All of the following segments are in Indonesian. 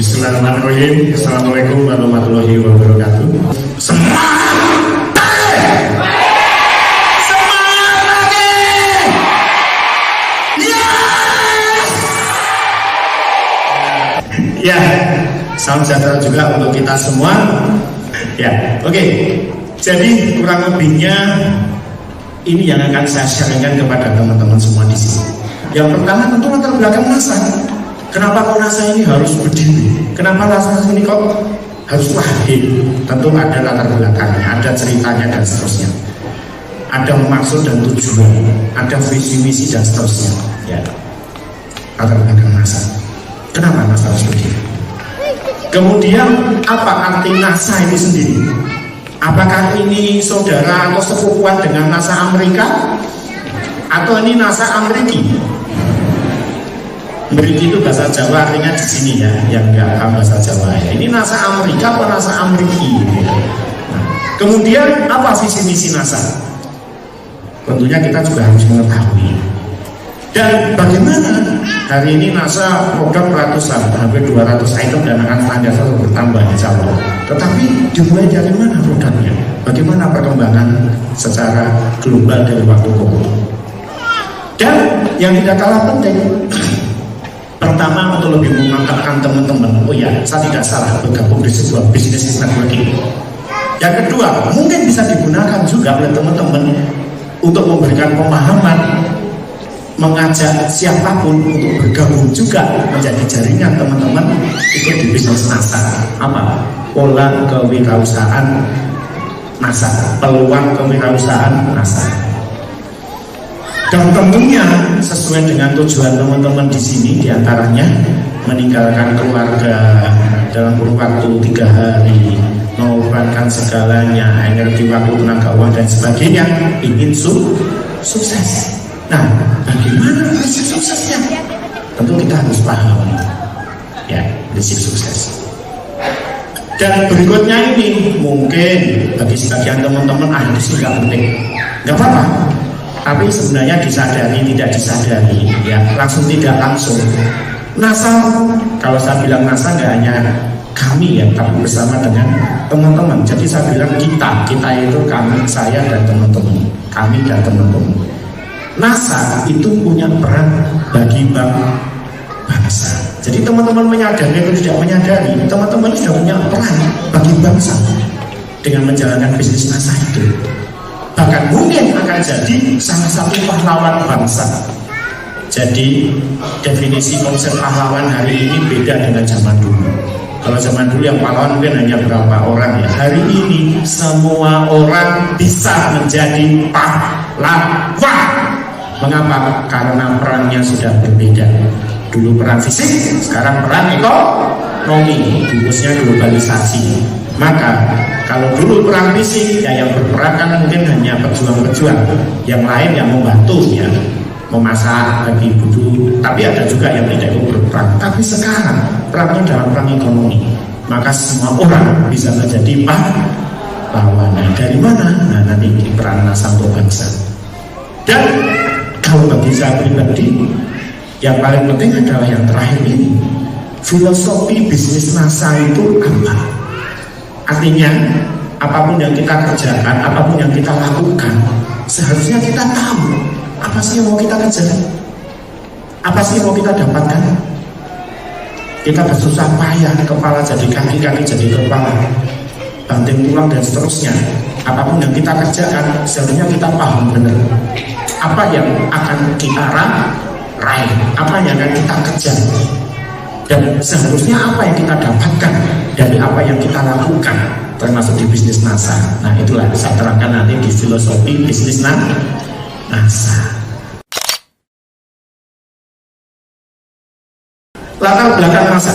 Bismillahirrahmanirrahim. Assalamualaikum warahmatullahi wabarakatuh. Ya, salam sejahtera juga untuk kita semua. Ya, oke. Jadi kurang lebihnya ini yang akan saya sharingkan kepada teman-teman semua di sini. Yang pertama tentu latar belakang NASA. Kenapa kok NASA ini harus berdiri? Kenapa NASA ini kok harus lahir? Tentu ada latar belakangnya, ada ceritanya dan seterusnya. Ada maksud dan tujuan, ada visi misi dan seterusnya. Ya, latar belakang NASA. Kenapa NASA harus berdiri? Kemudian apa arti NASA ini sendiri? Apakah ini saudara atau sepupuan dengan NASA Amerika? Atau ini NASA Ameriki? Ameriki itu bahasa Jawa, artinya di sini ya, yang nggak paham bahasa Jawa ya. Ini NASA Amerika atau NASA Ameriki? Nah, kemudian apa visi misi NASA? Tentunya kita juga harus mengetahui. Dan bagaimana hari ini NASA produk ratusan, hampir 200 item dan akan senantiasa bertambah insya Allah. Tetapi dimulai dari mana produknya? Bagaimana perkembangan secara global dari waktu ke waktu? Dan yang tidak kalah penting, pertama untuk lebih memantapkan teman-teman, oh ya saya tidak salah bergabung di sebuah bisnis networking. Yang kedua, mungkin bisa digunakan juga oleh teman-teman untuk memberikan pemahaman, mengajak siapapun untuk bergabung juga menjadi jaringan teman-teman ikut di bisnis NASA. Apa? Pola kewirausahaan NASA, peluang kewirausahaan NASA. Dan tentunya sesuai dengan tujuan teman-teman di sini, diantaranya meninggalkan keluarga dalam kurun waktu 3 hari, mengorbankan segalanya, energi, waktu, tenaga, uang dan sebagainya, ingin sukses. Nah, bagaimana prinsip suksesnya? Tentu kita harus paham ya, prinsip sukses. Dan berikutnya ini mungkin bagi sebagian teman-teman itu sih nggak penting, nggak apa-apa. Tapi sebenarnya disadari, tidak disadari, ya langsung tidak langsung. NASA, kalau saya bilang NASA nggak hanya kami ya, tapi bersama dengan teman-teman. Jadi saya bilang kita itu kami, saya dan teman-teman, kami dan teman-teman. NASA itu punya peran bagi bangsa. Jadi teman-teman menyadari atau tidak menyadari, teman-teman sudah punya peran bagi bangsa dengan menjalankan bisnis NASA itu. Bahkan mungkin akan jadi salah satu pahlawan bangsa. Jadi definisi konsep pahlawan hari ini beda dengan zaman dulu. Kalau zaman dulu yang pahlawan mungkin hanya berapa orang ya. Hari ini semua orang bisa menjadi pahlawan. Mengapa? Karena perannya sudah berbeda. Dulu perang fisik, sekarang perang ekonomi, rumusnya globalisasi. Maka kalau dulu perang fisik, ya yang berperang kan mungkin hanya pejuang-pejuang, yang lain yang membantu ya, memasak bagi budu. Tapi ada juga yang tidak ikut berperang. Tapi sekarang perangnya dalam perang ekonomi, maka semua orang bisa menjadi pahlawan. Dari mana? Nah nanti di peran NASA untuk bangsa. Dan kalau bagi saya pribadi, yang paling penting adalah yang terakhir ini. Filosofi bisnis NASA itu apa? Artinya, apapun yang kita kerjakan, apapun yang kita lakukan, seharusnya kita tahu apa sih yang mau kita kerjakan, apa sih yang mau kita dapatkan. Kita bersusah payah, kepala jadi kaki, kaki jadi kepala, banting tulang dan seterusnya. Apapun yang kita kerjakan, seharusnya kita paham benar apa yang akan kita raih, apa yang akan kita kejar, dan seharusnya apa yang kita dapatkan dari apa yang kita lakukan, termasuk di bisnis NASA. Nah itulah saya terangkan nanti di filosofi bisnis NASA. Latar belakang NASA.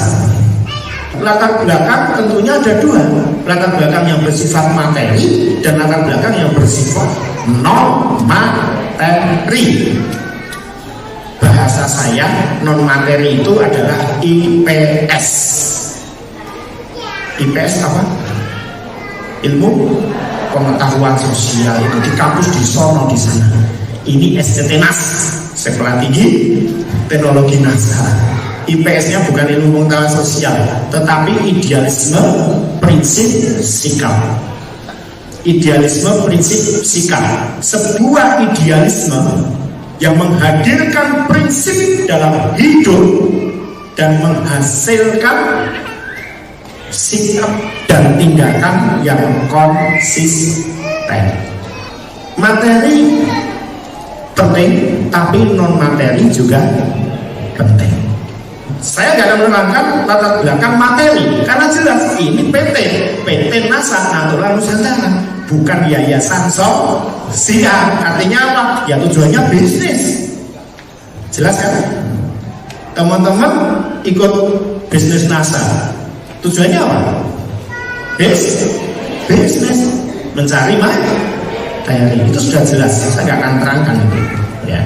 Latar belakang tentunya ada dua. Latar belakang yang bersifat materi dan latar belakang yang bersifat non materi. Bahasa saya non materi itu adalah IPS. IPS apa? Ilmu pengetahuan sosial. Itu di kampus di sono di sana. Ini STT NAS, Sekolah Tinggi Teknologi NASA. IPS-nya bukan ilmu pengetahuan sosial, tetapi idealisme, prinsip, sikap. Idealisme, prinsip, sikap. Sebuah idealisme yang menghadirkan prinsip dalam hidup dan menghasilkan sikap dan tindakan yang konsisten. Materi penting, tapi non materi juga penting. Saya nggak akan menerangkan latar belakang materi karena jelas ini PT NASA Natural Nusantara, bukan yayasan sosial. Artinya apa? Ya tujuannya bisnis. Jelas kan? Teman-teman ikut bisnis NASA, tujuannya apa? Bisnis, mencari materi. Itu sudah jelas. Saya nggak akan terangkan itu. Ya.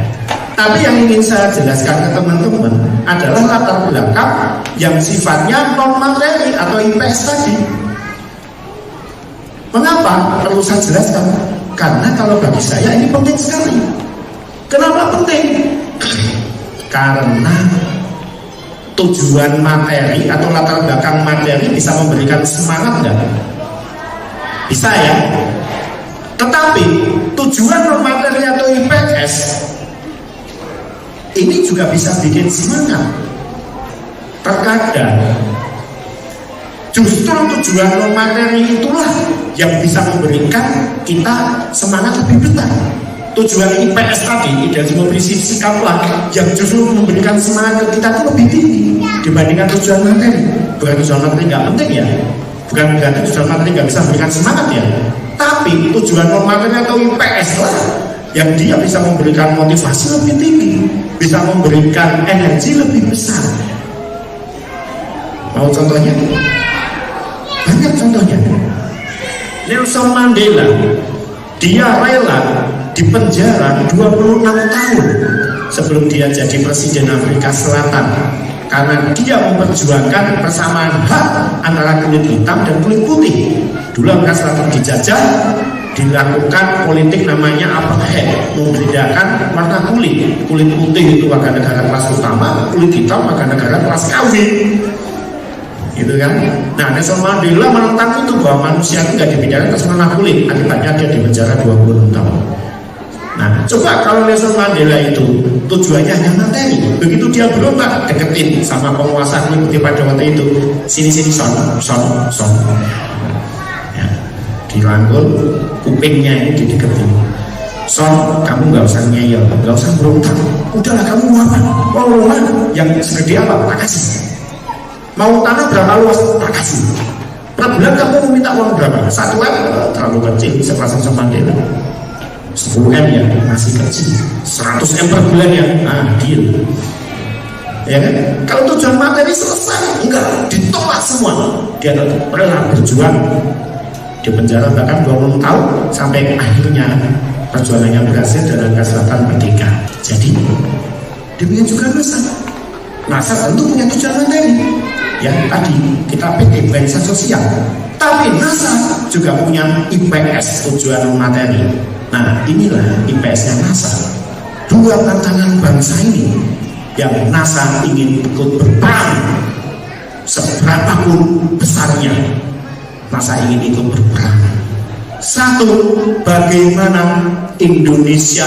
Tapi yang ingin saya jelaskan ke teman-teman adalah latar belakang yang sifatnya non materi atau IPS tadi. Mengapa perlu saya jelaskan? Karena kalau bagi saya ini penting sekali. Kenapa penting? Karena tujuan materi atau latar belakang materi bisa memberikan semangat enggak? Bisa ya. Tetapi tujuan non materi atau IPS ini juga bisa bikin semangat. Terkadang justru tujuan non materi itulah yang bisa memberikan kita semangat lebih besar. Tujuan IPS tadi, idealisme, prinsip, sikaplah yang justru memberikan semangat ke kita itu lebih tinggi dibandingkan tujuan materi. Bukan tujuan materi nggak penting ya, bukan berarti tujuan materi nggak bisa memberikan semangat ya. Tapi tujuan non materi atau IPS lah yang dia bisa memberikan motivasi lebih tinggi, bisa memberikan energi lebih besar. Mau contohnya? Banyak contohnya. Nelson Mandela, dia rela dipenjara 26 tahun sebelum dia jadi presiden Afrika Selatan karena dia memperjuangkan persamaan hak antara kulit hitam dan kulit putih. Dulu Afrika Selatan dijajah, dilakukan politik namanya apartheid, membedakan warna kulit. Kulit putih itu warga negara kelas utama, kulit hitam warga negara kelas kawin, gitu kan? Nah, Nelson Mandela menentang itu bahwa manusia itu nggak dibedakan atas warna kulit. Akibatnya dia dipenjara 26 tahun. Nah, coba kalau Nelson Mandela itu tujuannya hanya materi, begitu dia berontak deketin sama penguasa kulit putih pada waktu itu, sini son. Dirangkul, kupingnya ini dideketin. Son, kamu nggak usah ngeyel, nggak usah berontak. Udahlah, kamu mau apa? Mau rumah yang segede apa? Tak kasih. Mau tanah berapa luas? Tak kasih. Per bulan kamu mau minta uang berapa? 1 M? Terlalu kecil, sekelas sama Mandela. 10 M ya, masih kecil. 100 M per bulan ya, deal. Ya kan? Kalau tujuan materi selesai, enggak, ditolak semua. Dia tetap rela berjuang di penjara bahkan 20 tahun sampai akhirnya perjuangannya berhasil dan Afrika Selatan merdeka. Jadi demikian juga NASA tentu punya tujuan materi. Ya tadi kita PT Bangsa Sosial, tapi NASA juga punya IPS, tujuan materi. Nah inilah IPS-nya NASA. Dua tantangan bangsa ini yang NASA ingin ikut berperan seberapapun besarnya. NASA ingin ikut berperan. Satu, bagaimana Indonesia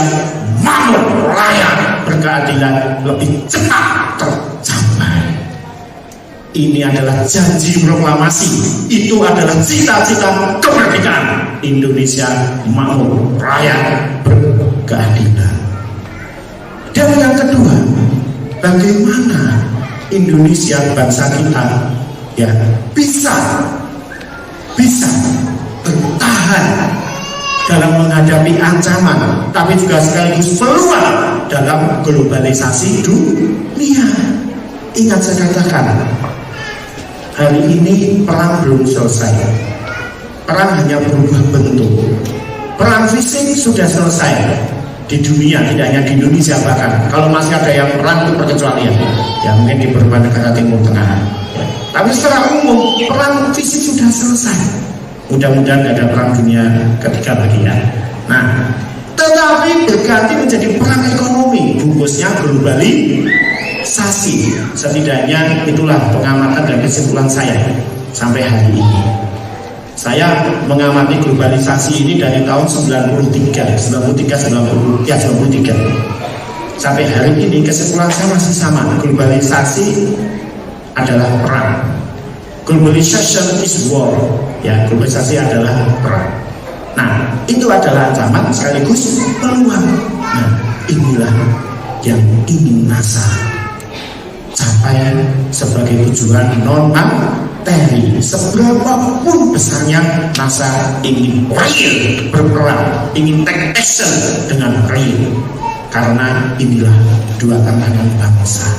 makmur, layak, berkeadilan lebih cepat tercapai. Ini adalah janji proklamasi. Itu adalah cita-cita kemerdekaan. Indonesia makmur, layak, berkeadilan. Dan yang kedua, bagaimana Indonesia bangsa kita ya bisa bertahan dalam menghadapi ancaman, tapi juga sekaligus peluang dalam globalisasi dunia. Ingat saya katakan, hari ini perang belum selesai. Perang hanya berubah bentuk. Perang fisik sudah selesai di dunia, tidak hanya di Indonesia bahkan. Kalau masih ada yang perang itu perkecualian, ya mungkin di beberapa negara Timur Tengah. Tapi secara umum perang fisik sudah selesai. Mudah-mudahan tidak ada perang dunia ketiga lagi ya. Nah, tetapi berganti menjadi perang ekonomi. Bungkusnya globalisasi. globalisasi. Setidaknya itulah pengamatan dan kesimpulan saya sampai hari ini. Saya mengamati globalisasi ini dari tahun 93 sampai hari ini. Kesimpulan saya masih sama, globalisasi adalah perang. Globalization is war, ya, globalisasi adalah perang. Nah, itu adalah ancaman sekaligus peluang. Nah, inilah yang ingin NASA capai sebagai tujuan non materi. Seberapapun besarnya NASA ingin real berperang, ingin take action dengan real, karena inilah dua tantangan bangsa.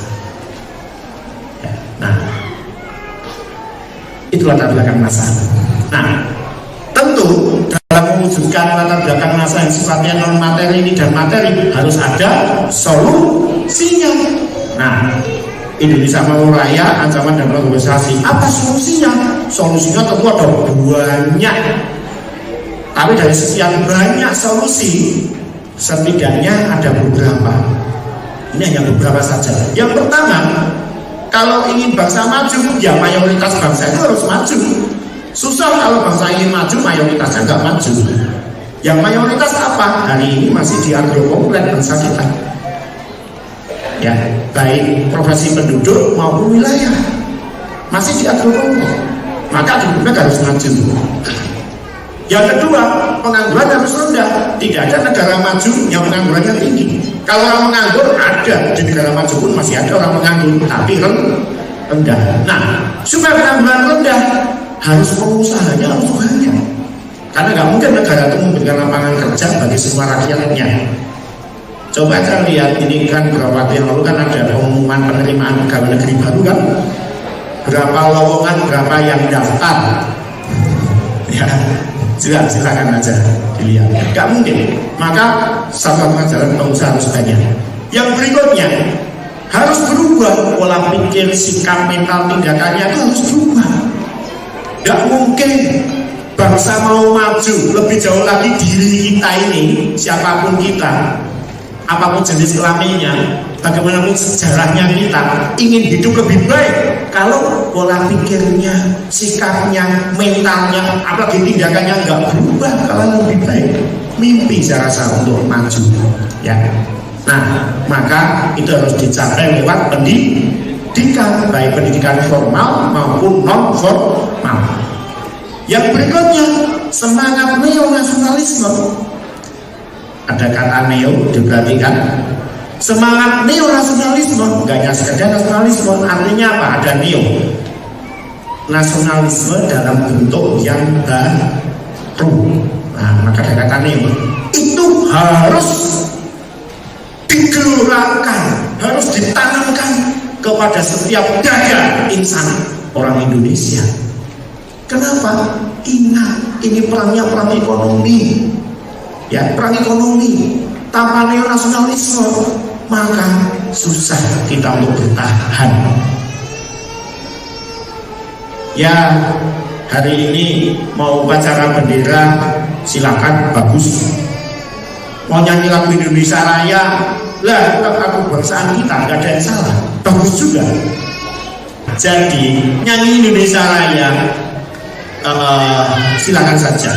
Ya, nah, itu latar belakang NASA. Nah, tentu dalam mewujudkan latar belakang NASA yang sifatnya non materi ini dan materi harus ada solusinya. Nah, Indonesia mau raya ancaman dan globalisasi. Apa solusinya? Solusinya tentu ada banyak. Tapi dari sekian banyak solusi, setidaknya ada beberapa. Ini hanya beberapa saja. Yang pertama, kalau ingin bangsa maju, ya mayoritas bangsa itu harus maju. Susah kalau bangsa ingin maju, mayoritasnya nggak maju. Yang mayoritas apa? Hari ini masih diatur komplek bangsa kita. Ya, baik profesi penduduk maupun wilayah masih diatur komplek. Maka komplek harus maju. Yang kedua, pengangguran harus rendah. Tidak ada negara maju yang penganggurannya tinggi. Kalau orang menganggur ada, di negara maju pun masih ada orang menganggur, tapi rendah. Nah, supaya pengangguran rendah, harus pengusahanya harus banyak. Karena nggak mungkin negara itu memberikan lapangan kerja bagi semua rakyatnya. Coba aja lihat, ini kan beberapa waktu yang lalu kan ada pengumuman penerimaan pegawai negeri baru kan, berapa lowongan, berapa yang daftar. Ya, silakan aja dilihat. Gak mungkin. Maka satu-satunya jalan pengusaha harus banyak. Yang berikutnya harus berubah pola pikir, sikap, mental, tindakannya itu harus berubah. Gak mungkin bangsa mau maju lebih jauh lagi diri kita ini, siapapun kita, apapun jenis kelaminnya, bagaimanapun sejarahnya, kita ingin hidup lebih baik kalau pola pikirnya, sikapnya, mentalnya, apalagi tindakannya nggak berubah kalau lebih baik. Mimpi saya rasa untuk maju, ya. Nah, maka itu harus dicapai lewat pendidikan, baik pendidikan formal maupun non formal. Yang berikutnya, semangat neonasionalisme. Ada kata neo diperhatikan. Semangat neonasionalisme, enggak hanya sekedar nasionalisme, artinya apa? Ada neo. Nasionalisme dalam bentuk yang baru. Nah, maka ada kata neo. Itu harus digelurakan, harus ditanamkan kepada setiap dada insan orang Indonesia. Kenapa? Ingat, ini perangnya perang ekonomi. Ya, perang ekonomi. Tanpa neonasionalisme, maka susah kita untuk bertahan. Ya, hari ini mau upacara bendera, silakan, bagus. Mau nyanyi lagu Indonesia Raya, lah tetap lagu kebangsaan kita, nggak ada yang salah, bagus juga. Jadi nyanyi Indonesia Raya, silakan saja.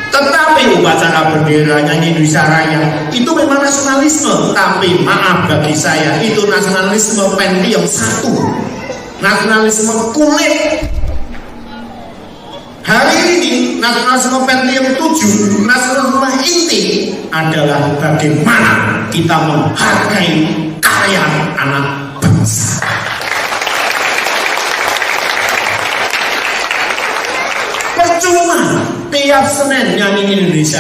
Tetapi upacara bendera, nyanyi Indonesia Raya itu memang nasionalisme. Tapi maaf bagi saya, itu nasionalisme Pentium 1, nasionalisme kulit. Hari ini nasionalisme Pentium 7, nasionalisme inti adalah bagaimana kita menghargai karya anak bangsa. Percuma tiap Senin nyanyi Indonesia,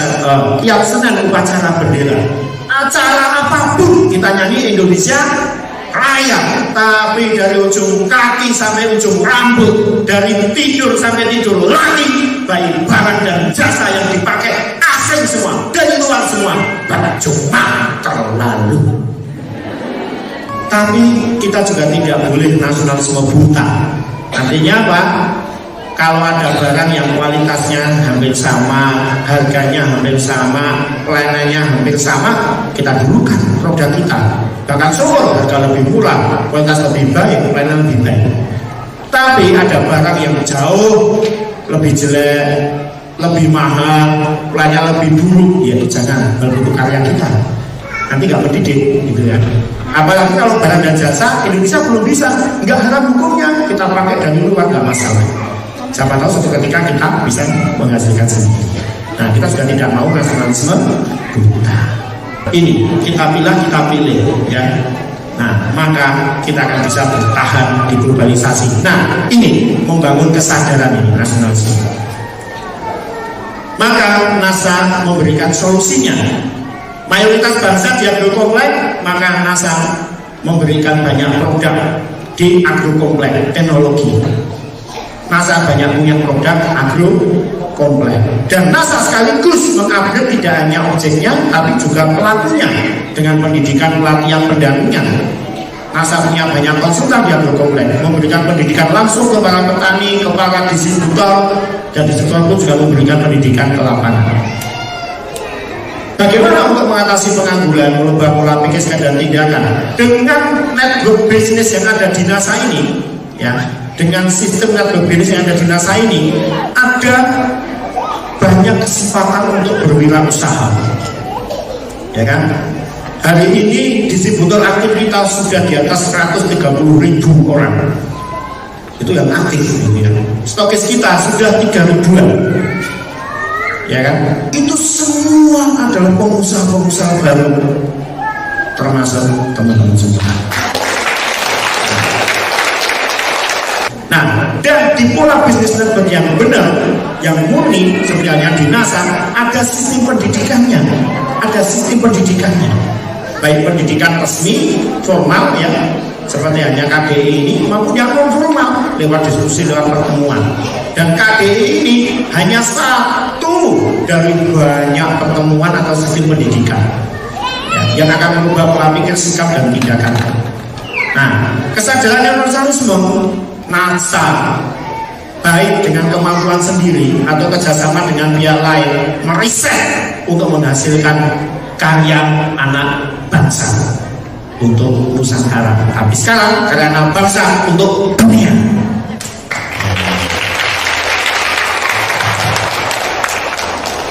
tiap Senin upacara bendera, acara apapun kita nyanyi Indonesia Raya, tapi dari ujung kaki sampai ujung rambut, dari tidur sampai tidur lagi, baik barang dan jasa yang dipakai asing semua, dari luar semua, percuma, terlalu. Tapi kita juga tidak boleh nasionalisme buta. Artinya apa? Kalau ada barang yang kualitasnya hampir sama, harganya hampir sama, pelayanannya hampir sama, kita dulukan produk kita. bahkan syukur harga lebih murah, kualitas lebih baik, pelayanan lebih baik. Tapi ada barang yang jauh lebih jelek, lebih mahal, pelayanan lebih buruk, yaitu jangan berbentuk karya kita, nanti nggak mendidik gitu ya. Apalagi kalau barang dan jasa Indonesia belum bisa, nggak haram hukumnya, kita pakai dari luar nggak masalah. Siapa tahu suatu ketika kita bisa menghasilkan sendiri. Nah, kita juga tidak mau nasionalisme buta. Ini kita pilih ya. Nah, maka kita akan bisa bertahan di globalisasi. Nah, ini membangun kesadaran ini nasionalisme. Maka NASA memberikan solusinya. Mayoritas bangsa di agrokompleks, maka NASA memberikan banyak produk di agrokompleks teknologi. NASA banyak punya produk agrokompleks, dan NASA sekaligus mengupgrade tidak hanya objeknya tapi juga pelakunya dengan pendidikan pelatihan pendampingan. NASA punya banyak konsultan di agrokompleks, memberikan pendidikan langsung ke para petani, ke para distributor, dan distributor pun juga memberikan pendidikan ke lapangan. Bagaimana untuk mengatasi pengangguran, merubah pola pikir dan tindakan dengan network bisnis yang ada di NASA ini, ya, dengan sistem network bisnis yang ada di NASA ini, ada banyak kesempatan untuk berwirausaha, ya kan? Hari ini distributor aktif kita sudah di atas 130.000 orang, itu yang aktif, ya. Stokis kita sudah 3.000-an. Ya kan? Itu semua adalah pengusaha-pengusaha baru, termasuk teman-teman semua. Nah, dan di pola bisnis network yang benar, yang murni, sebenarnya di NASA ada sistem pendidikannya, baik pendidikan resmi, formal ya, seperti hanya KDI ini, maupun yang non formal lewat diskusi, lewat pertemuan. Dan KDI ini hanya satu dari banyak pertemuan atau sistem pendidikan ya, yang akan merubah pola pikir, sikap, dan tindakan. Nah, kesadaran nasionalisme NASA baik dengan kemampuan sendiri atau kerjasama dengan pihak lain meriset untuk menghasilkan karya anak bangsa untuk Nusantara. Tapi sekarang karya anak bangsa untuk dunia.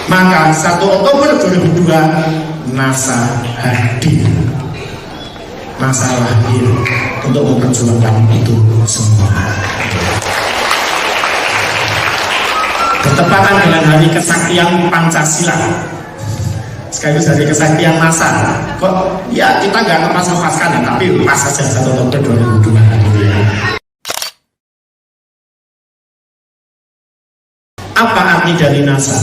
Maka 1 Oktober 2002 NASA hadir, NASA lahir untuk memperjuangkan itu semua. Bertepatan dengan hari kesaktian Pancasila, sekaligus hari kesaktian NASA. Kok ya kita nggak lepas-lepaskan ya, tapi pas saja 1 Oktober 2002 gitu ya. Apa arti dari NASA?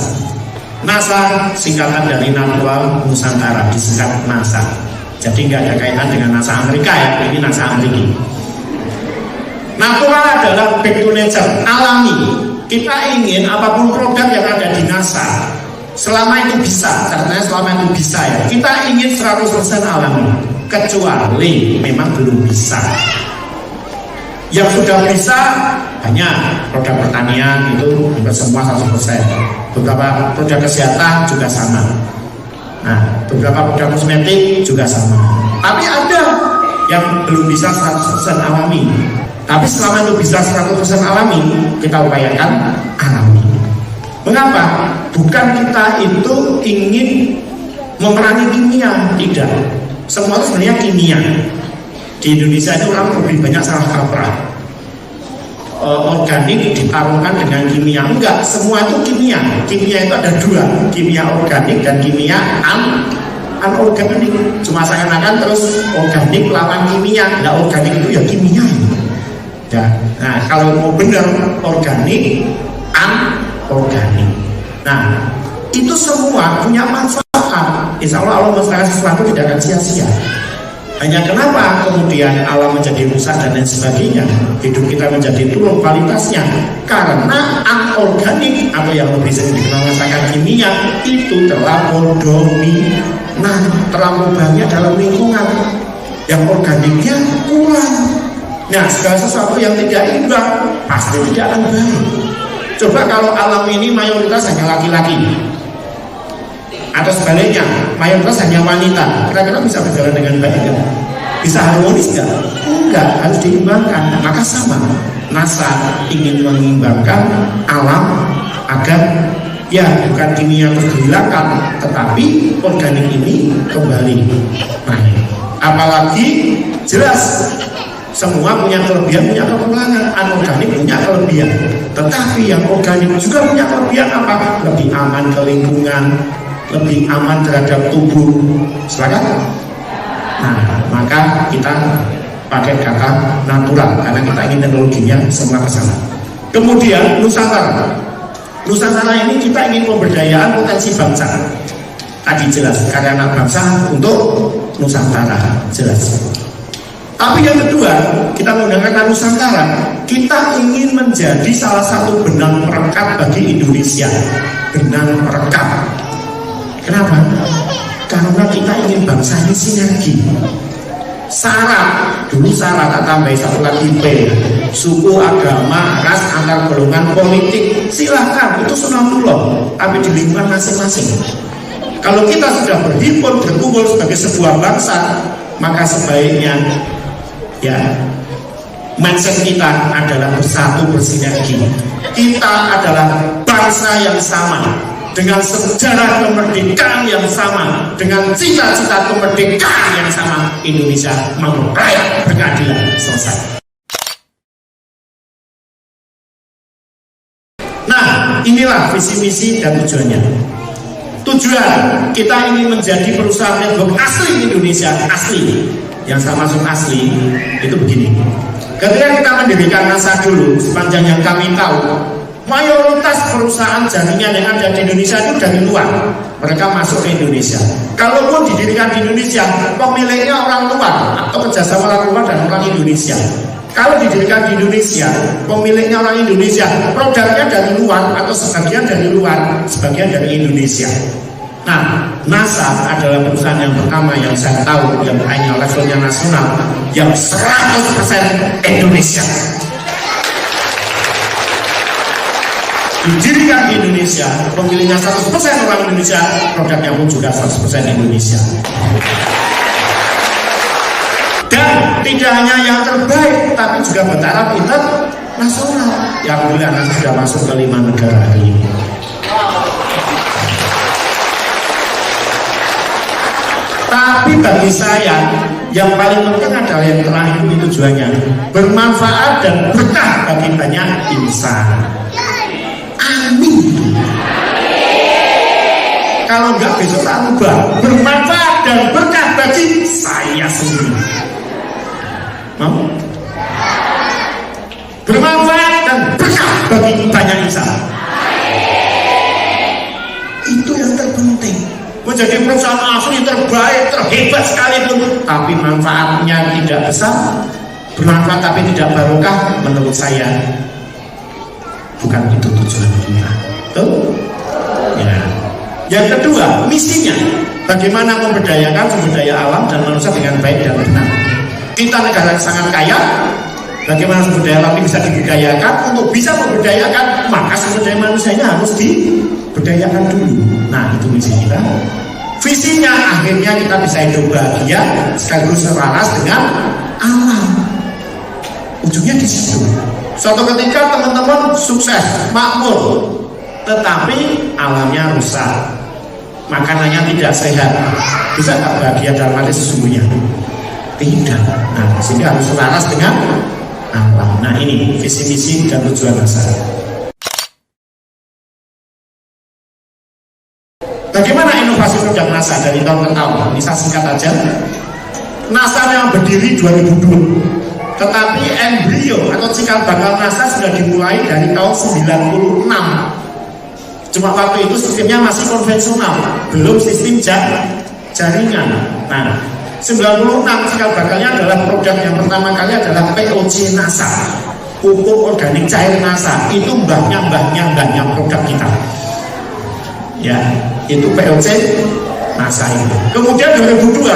NASA singkatan dari Natura Nusantara, disingkat NASA. Jadi nggak ada kaitan dengan NASA Amerika ya, ini NASA Amerika. Natura adalah back to nature, alami. Kita ingin apapun produk yang ada di NASA, selama itu bisa, caranya selama itu bisa ya, kita ingin 100% alami, kecuali memang belum bisa. Yang sudah bisa banyak, produk pertanian itu juga semua 100%. Beberapa produk kesehatan juga sama. Nah, beberapa produk kosmetik juga sama. Tapi ada yang belum bisa 100% alami. Tapi selama itu bisa 100% alami, kita upayakan alami. Mengapa? Bukan kita itu ingin memerangi kimia, tidak. Semua itu sebenarnya kimia. Di Indonesia itu orang lebih banyak salah kaprah. Organik ditaruhkan dengan kimia, enggak, semua itu kimia. Kimia itu ada dua, kimia organik dan kimia anorganik. Cuma seakan-akan terus organik lawan kimia. Nah, organik itu ya kimia ya. Nah, kalau mau benar organik, anorganik. Nah, itu semua punya manfaat. Insya Allah Allah menciptakan sesuatu tidak akan sia-sia. Hanya kenapa kemudian alam menjadi rusak dan lain sebagainya, hidup kita menjadi turun kualitasnya, karena anorganik atau yang lebih sering dikenal masakan kimia itu terlalu dominan, terlalu banyak dalam lingkungan. Yang organiknya kurang. Nah, segala sesuatu yang tidak imbang pasti tidak akan baik. Coba kalau alam ini mayoritas hanya laki-laki, atau sebaliknya mayoritas hanya wanita, kira-kira bisa berjalan dengan baik kan? Bisa harmonis nggak? Enggak, harus diimbangkan. Maka sama, NASA ingin mengimbangkan alam agar ya bukan kimia tergilangkan, tetapi organik ini kembali. Nah, apalagi jelas semua punya kelebihan, punya kekurangan. Anorganik punya kelebihan, tetapi yang organik juga punya kelebihan apa? Lebih aman ke lingkungan, lebih aman terhadap tubuh. Sepakat? Nah, maka kita pakai kata natural karena kita ingin teknologinya semua ke sana. Kemudian Nusantara. Nusantara ini kita ingin pemberdayaan potensi bangsa. Tadi jelas karya anak bangsa untuk Nusantara, jelas. Tapi yang kedua, kita menggunakan Nusantara, kita ingin menjadi salah satu benang perekat bagi Indonesia. Benang perekat. Kenapa? Karena kita ingin bangsa ini sinergi. Syarat, dulu syarat tambahin satu lagi P, suku, agama, ras, antar golongan politik, silahkan, itu sunatullah, tapi di lingkungan masing-masing. Kalau kita sudah berhimpun, berkumpul sebagai sebuah bangsa, maka sebaiknya ya mindset kita adalah bersatu, bersinergi. Kita adalah bangsa yang sama, dengan sejarah kemerdekaan yang sama, dengan cita-cita kemerdekaan yang sama. Indonesia mau rakyat berkeadilan, selesai. Nah, inilah visi misi dan tujuannya. Tujuan kita ingin menjadi perusahaan network asli Indonesia, asli. Yang saya maksud asli itu begini. Ketika kita mendirikan NASA dulu, sepanjang yang kami tahu, mayoritas perusahaan jaringan yang ada di Indonesia itu dari luar. Mereka masuk ke Indonesia. Kalaupun didirikan di Indonesia, pemiliknya orang luar atau kerjasama orang luar dan orang Indonesia. Kalau didirikan di Indonesia, pemiliknya orang Indonesia, produknya dari luar atau sebagian dari luar, sebagian dari Indonesia. Nah, NASA adalah perusahaan yang pertama yang saya tahu yang hanya levelnya nasional, yang 100% Indonesia. Didirikan di Indonesia, pemilihnya 100% orang Indonesia, produknya pun juga 100% Indonesia. Dan tidak hanya yang terbaik, tapi juga bertaraf internasional. Yang alhamdulillah nanti sudah masuk ke 5 negara hari ini. Tapi bagi saya, yang paling penting adalah yang terakhir itu tujuannya bermanfaat dan berkah bagi banyak insan. Amin. Kalau enggak besok tak ubah, bermanfaat dan berkah bagi saya sendiri. Mau? Bermanfaat dan berkah bagi banyak insan. Itu yang terpenting. Menjadi perusahaan asli terbaik, terhebat sekalipun, tapi manfaatnya tidak besar, bermanfaat tapi tidak barokah, menurut saya bukan itu tujuan kita. Tuh? Ya. Yang kedua, misinya bagaimana memberdayakan sumber daya alam dan manusia dengan baik dan benar. Kita negara yang sangat kaya, bagaimana sumber daya alam bisa diberdayakan. Untuk bisa memberdayakan, maka sumber daya manusianya harus diberdayakan dulu. Nah, itu misi kita. Visinya akhirnya kita bisa hidup bahagia sekaligus selaras dengan alam. Ujungnya di situ. Suatu ketika teman-teman sukses, makmur, tetapi alamnya rusak, makanannya tidak sehat, bisa tak bahagia dalam arti sesungguhnya? Tidak. Nah, sehingga harus selaras dengan alam. Nah, ini visi misi dan tujuan NASA. Bagaimana inovasi produk NASA dari tahun ke tahun? Ini saya singkat aja. NASA yang berdiri 2002, tetapi embrio atau cikal bakal NASA sudah dimulai dari tahun 96. Cuma waktu itu sistemnya masih konvensional, belum sistem jaringan. Nah, 96 cikal bakalnya adalah produk yang pertama kali adalah POC NASA, pupuk organik cair NASA. Itu mbahnya produk kita. Ya, itu POC NASA itu. Kemudian 2002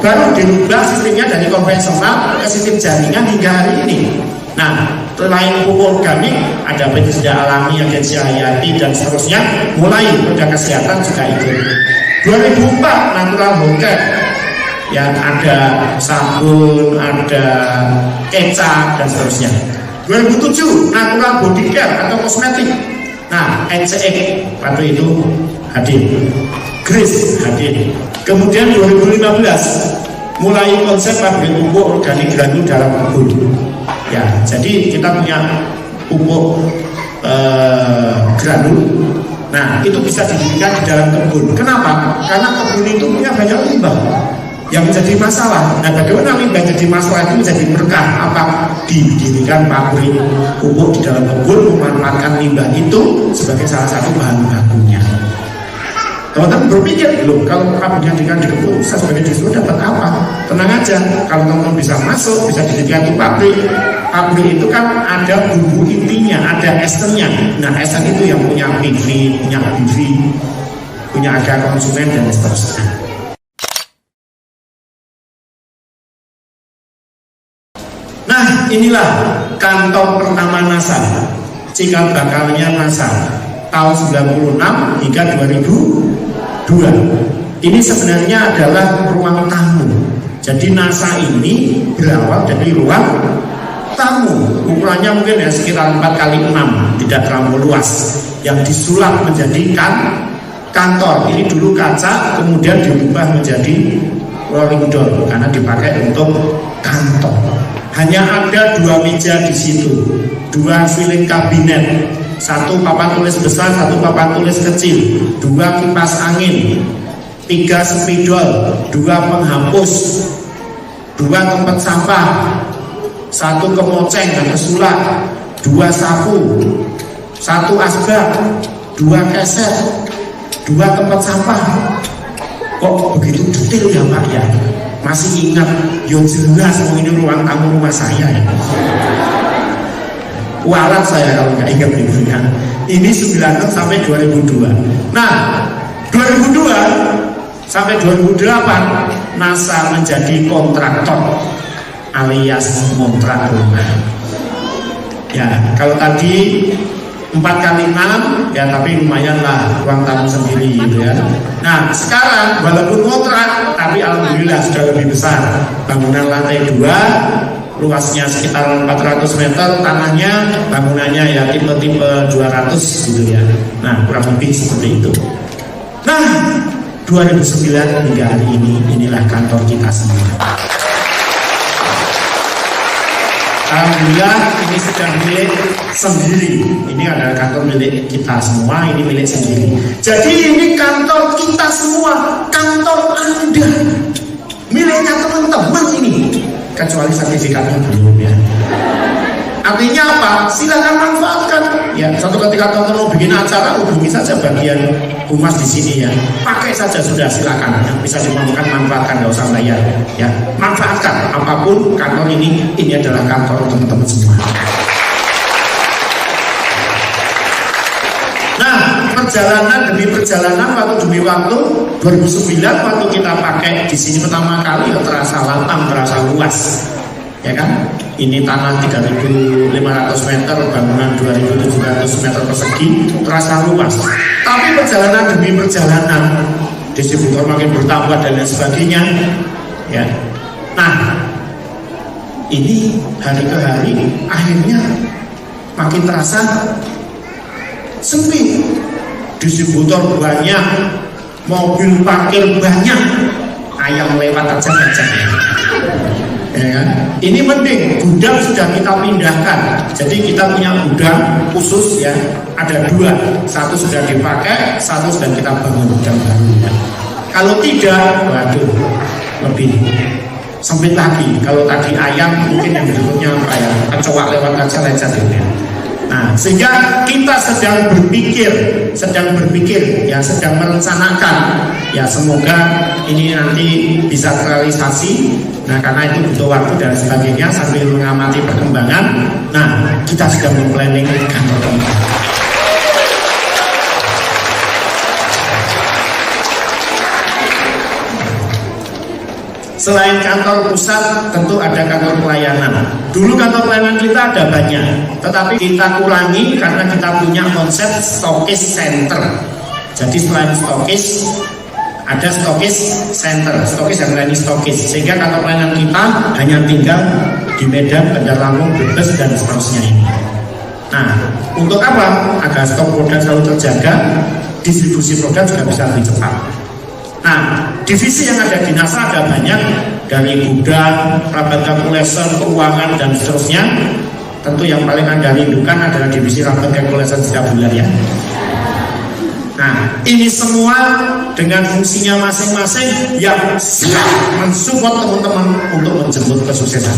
baru dirubah sistemnya dari konvensional ke sistem jaringan hingga hari ini. Nah, selain pupuk organik, ada pestisida alami, agensi hayati dan seterusnya. Mulai produk kesehatan juga itu. 2004 natural home care. ya ada sabun, ada kecap dan seterusnya. 2007 natural body care atau kosmetik. Nah, NCX waktu itu hadir, Grace hadir. Kemudian 2015 mulai konsep pabrik pupuk organik granul dalam kebun. Ya, jadi kita punya pupuk granul. Nah, itu bisa didirikan di dalam kebun. Kenapa? Karena kebun itu punya banyak limbah yang menjadi masalah. Nah, bagaimana limbah jadi masalah itu menjadi berkah? Apa didirikan pabrik pupuk di dalam kebun, memanfaatkan limbah itu sebagai salah satu bahan bakunya. Teman-teman berpikir, loh, kalau pabriknya didirikan di kebun, saya sebagai disuruh dapat apa? Tenang aja, kalau teman-teman bisa masuk, bisa didirikan di pabrik. Pabrik itu kan ada bumbu intinya, ada esennya. Nah, esen itu yang punya PV, punya BV, punya harga konsumen dan seterusnya. Nah, inilah kantor pertama NASA, cikal bakalnya NASA, tahun 96 hingga 2002. Ini sebenarnya adalah ruang tamu. Jadi NASA ini berawal dari ruang tamu. Ukurannya mungkin ya sekitar 4x6, tidak terlalu luas, yang disulap menjadi kantor. Ini dulu kaca, kemudian diubah menjadi rolling door karena dipakai untuk kantor. Hanya ada 2 meja di situ, 2 filing kabinet, 1 papan tulis besar, 1 papan tulis kecil, 2 kipas angin, 3 spidol, 2 penghapus, 2 tempat sampah, 1 kemoceng atau sulak, 2 sapu, 1 asbak, 2 keset, 2 tempat sampah. Kok begitu detail ya Pak ya? Masih ingat, yo jelas ini ruang tamu rumah saya ya. Warat saya kalau nggak ingat itu ya. Ini 96 sampai 2002. Nah, 2002 sampai 2008 NASA menjadi kontraktor alias kontrak rumah. Ya, kalau tadi 4x6 ya, tapi lumayan lah ruang tamu sendiri gitu ya. Nah, sekarang walaupun kontrak tapi alhamdulillah sudah lebih besar. Bangunan lantai 2, luasnya sekitar 400 meter, tanahnya bangunannya ya tipe-tipe 200 gitu ya. Nah, kurang lebih seperti itu. Nah, 2009 hingga hari ini, inilah kantor kita semua. Alhamdulillah ini sudah milik sendiri. Ini adalah kantor milik kita semua, ini milik sendiri. Jadi ini kantor kita semua, kantor Anda, miliknya teman-teman ini. Kecuali sertifikatnya belum ya. Artinya apa? Silakan manfaatkan. Ya, satu ketika teman-teman mau bikin acara, hubungi saja bagian humas di sini ya. Pakai saja sudah, silakan. Bisa manfaatkan, nggak usah bayar. Ya, manfaatkan apapun kantor ini adalah kantor teman-teman semua. Nah, perjalanan demi perjalanan, waktu demi waktu, 2009 waktu kita pakai di sini pertama kali ya terasa lapang, terasa luas. Ya kan? Ini tanah 3.500 meter, bangunan 2.700 meter persegi, terasa luas. Tapi perjalanan demi perjalanan, distributor makin bertambah dan lain sebagainya. Ya. Nah, ini hari ke hari akhirnya makin terasa sempit. Distributor banyak, mobil parkir banyak, ayam lewat aja ngecek. Ya kan? Ini penting, gudang sudah kita pindahkan. Jadi kita punya gudang khusus ya, ada 2, 1 sudah dipakai, 1 sedang kita bangun gudang baru ya. Kalau tidak, waduh, lebih sempit lagi. Kalau tadi ayam mungkin yang berikutnya apa ya, kecoak lewat aja lecet ya. Nah, sehingga kita sedang berpikir ya, sedang merencanakan ya, semoga ini nanti bisa terrealisasi. Nah, karena itu butuh waktu dan sebagainya, sambil mengamati perkembangan. Nah, kita sedang memplanning kantor kita. Selain kantor pusat, tentu ada kantor pelayanan. Dulu kantor pelayanan kita ada banyak, tetapi kita kurangi karena kita punya konsep stokis center. Jadi selain stokis, ada stokis center, stokis yang melayani stokis, sehingga kantor pelayanan kita hanya tinggal di Medan, Bandar Lampung, Brebes dan seterusnya ini. Nah, untuk apa? Agar stok produk selalu terjaga, distribusi produk juga bisa lebih cepat. Nah, divisi yang ada di NASA ada banyak, dari gudang, rapat kalkulasi, keuangan dan seterusnya. Tentu yang paling Anda rindukan adalah divisi rapat kalkulasi setiap bulan ya. Nah, ini semua dengan fungsinya masing-masing yang siap mensupport teman-teman untuk menjemput kesuksesan.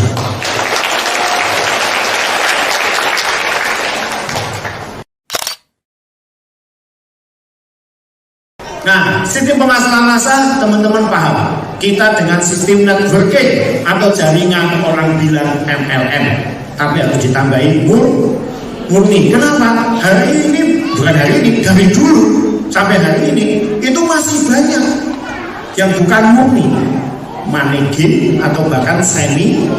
Nah, sistem pemasaran NASA teman-teman paham. Kita dengan sistem networking atau jaringan, orang bilang MLM, tapi harus ditambahin murni. Kenapa? Hari ini, bukan hari ini, dari dulu sampai hari ini itu masih banyak yang bukan murni, money game atau bahkan semi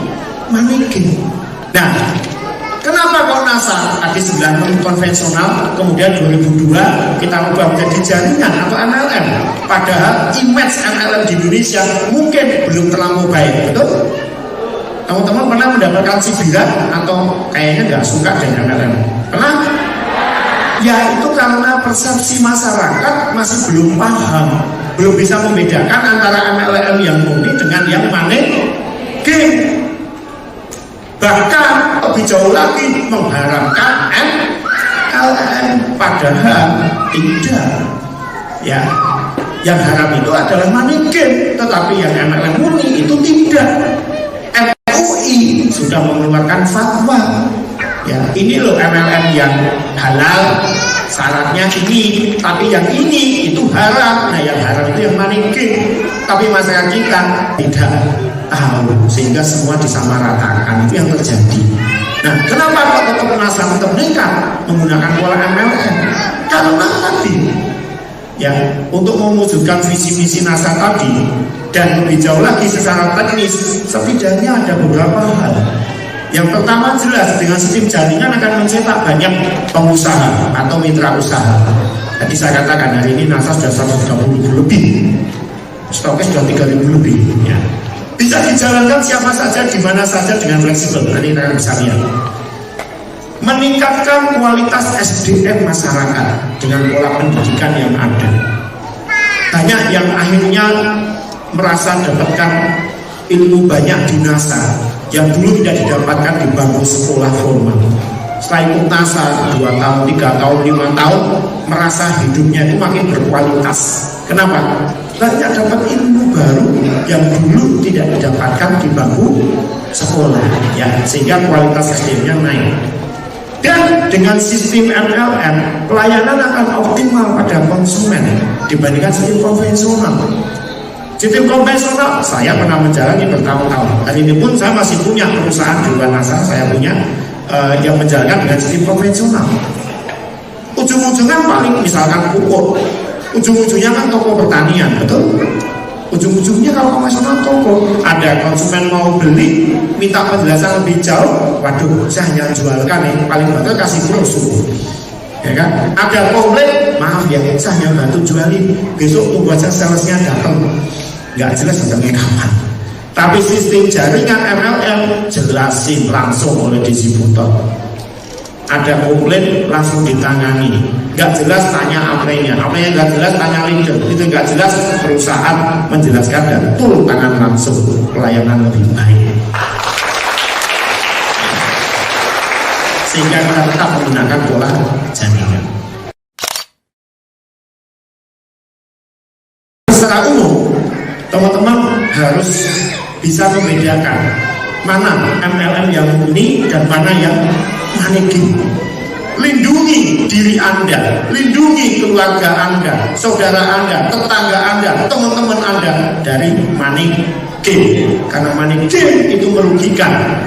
money game. Nah, kenapa kok NASA tadi 96 konvensional, kemudian 2002 kita ubah menjadi jaringan atau MLM? Padahal image MLM di Indonesia mungkin belum terlalu baik, betul? Teman-teman pernah mendapatkan cibiran atau kayaknya nggak suka dengan MLM? Pernah? Ya itu karena persepsi masyarakat masih belum paham, belum bisa membedakan antara MLM yang murni dengan yang money game. Bahkan lebih jauh lagi mengharapkan MLM, padahal tidak. Ya, yang haram itu adalah money game, tetapi yang MLM murni itu tidak. MUI sudah mengeluarkan fatwa. Ya, ini loh MLM yang halal, syaratnya ini, tapi yang ini itu haram. Nah, yang haram itu yang money game. Tapi masyarakat kita tidak tahu, sehingga semua disamaratakan. Itu yang terjadi. Nah, kenapa kok tetap NASA tetap nekat menggunakan pola MLM? Karena tadi ya, untuk mewujudkan visi misi NASA tadi dan lebih jauh lagi secara teknis, setidaknya ada beberapa hal. Yang pertama jelas, dengan sistem jaringan akan mencetak banyak pengusaha atau mitra usaha. Tadi saya katakan hari ini NASA sudah 130 lebih, stoknya sudah 3.000 lebih ya. Bisa dijalankan siapa saja, di mana saja dengan fleksibel. Nanti kita bisa lihat. Meningkatkan kualitas SDM masyarakat dengan pola pendidikan yang ada. Banyak yang akhirnya merasa dapatkan ilmu banyak di NASA yang dulu tidak didapatkan di bangku sekolah formal. Setelah ikut NASA 2 tahun, 3 tahun, 5 tahun, merasa hidupnya itu makin berkualitas. Kenapa? Banyak dapat ilmu baru yang dulu tidak didapatkan di bangku sekolah ya, sehingga kualitas SDM-nya naik. Dan dengan sistem MLM, pelayanan akan optimal pada konsumen dibandingkan sistem konvensional. Sistem konvensional saya pernah menjalani bertahun-tahun. Hari ini pun saya masih punya perusahaan di luar NASA, saya punya yang menjalankan dengan sistem konvensional. Ujung-ujungnya paling misalkan pupuk, ujung-ujungnya kan toko pertanian, betul? Ujung-ujungnya kalau konvensional toko, ada konsumen mau beli, minta penjelasan lebih jauh, waduh saya hanya jualkan nih, paling banter kasih brosur, ya kan? Ada komplain, maaf ya saya hanya bantu jualin, besok tunggu aja salesnya datang, nggak jelas datangnya kapan. Tapi sistem jaringan MLM jelasin langsung oleh distributor. Ada komplain langsung ditangani, nggak jelas tanya amplenya nggak jelas tanya leader, itu nggak jelas, perusahaan menjelaskan dan turun tangan langsung, pelayanan lebih baik. Sehingga kita tetap menggunakan pola jaringan. Secara umum, teman-teman harus bisa membedakan mana MLM yang murni dan mana yang money game. Lindungi diri Anda, lindungi keluarga Anda, saudara Anda, tetangga Anda, teman-teman Anda dari money game. Karena money game itu merugikan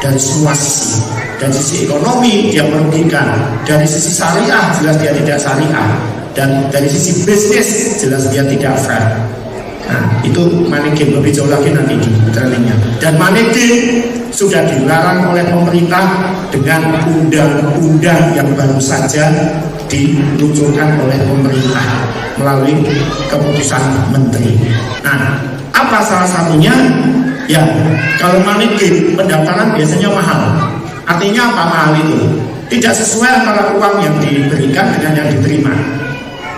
dari semua sisi. Dari sisi ekonomi dia merugikan, dari sisi syariah jelas dia tidak syariah, dan dari sisi bisnis jelas dia tidak fair. Nah, itu money game, lebih jauh lagi nanti di trainingnya. Dan money game sudah dilarang oleh pemerintah dengan undang-undang yang baru saja diluncurkan oleh pemerintah melalui keputusan menteri. Nah, apa salah satunya? Ya, kalau money game pendaftaran biasanya mahal. Artinya apa mahal itu? Tidak sesuai antara uang yang diberikan dengan yang diterima.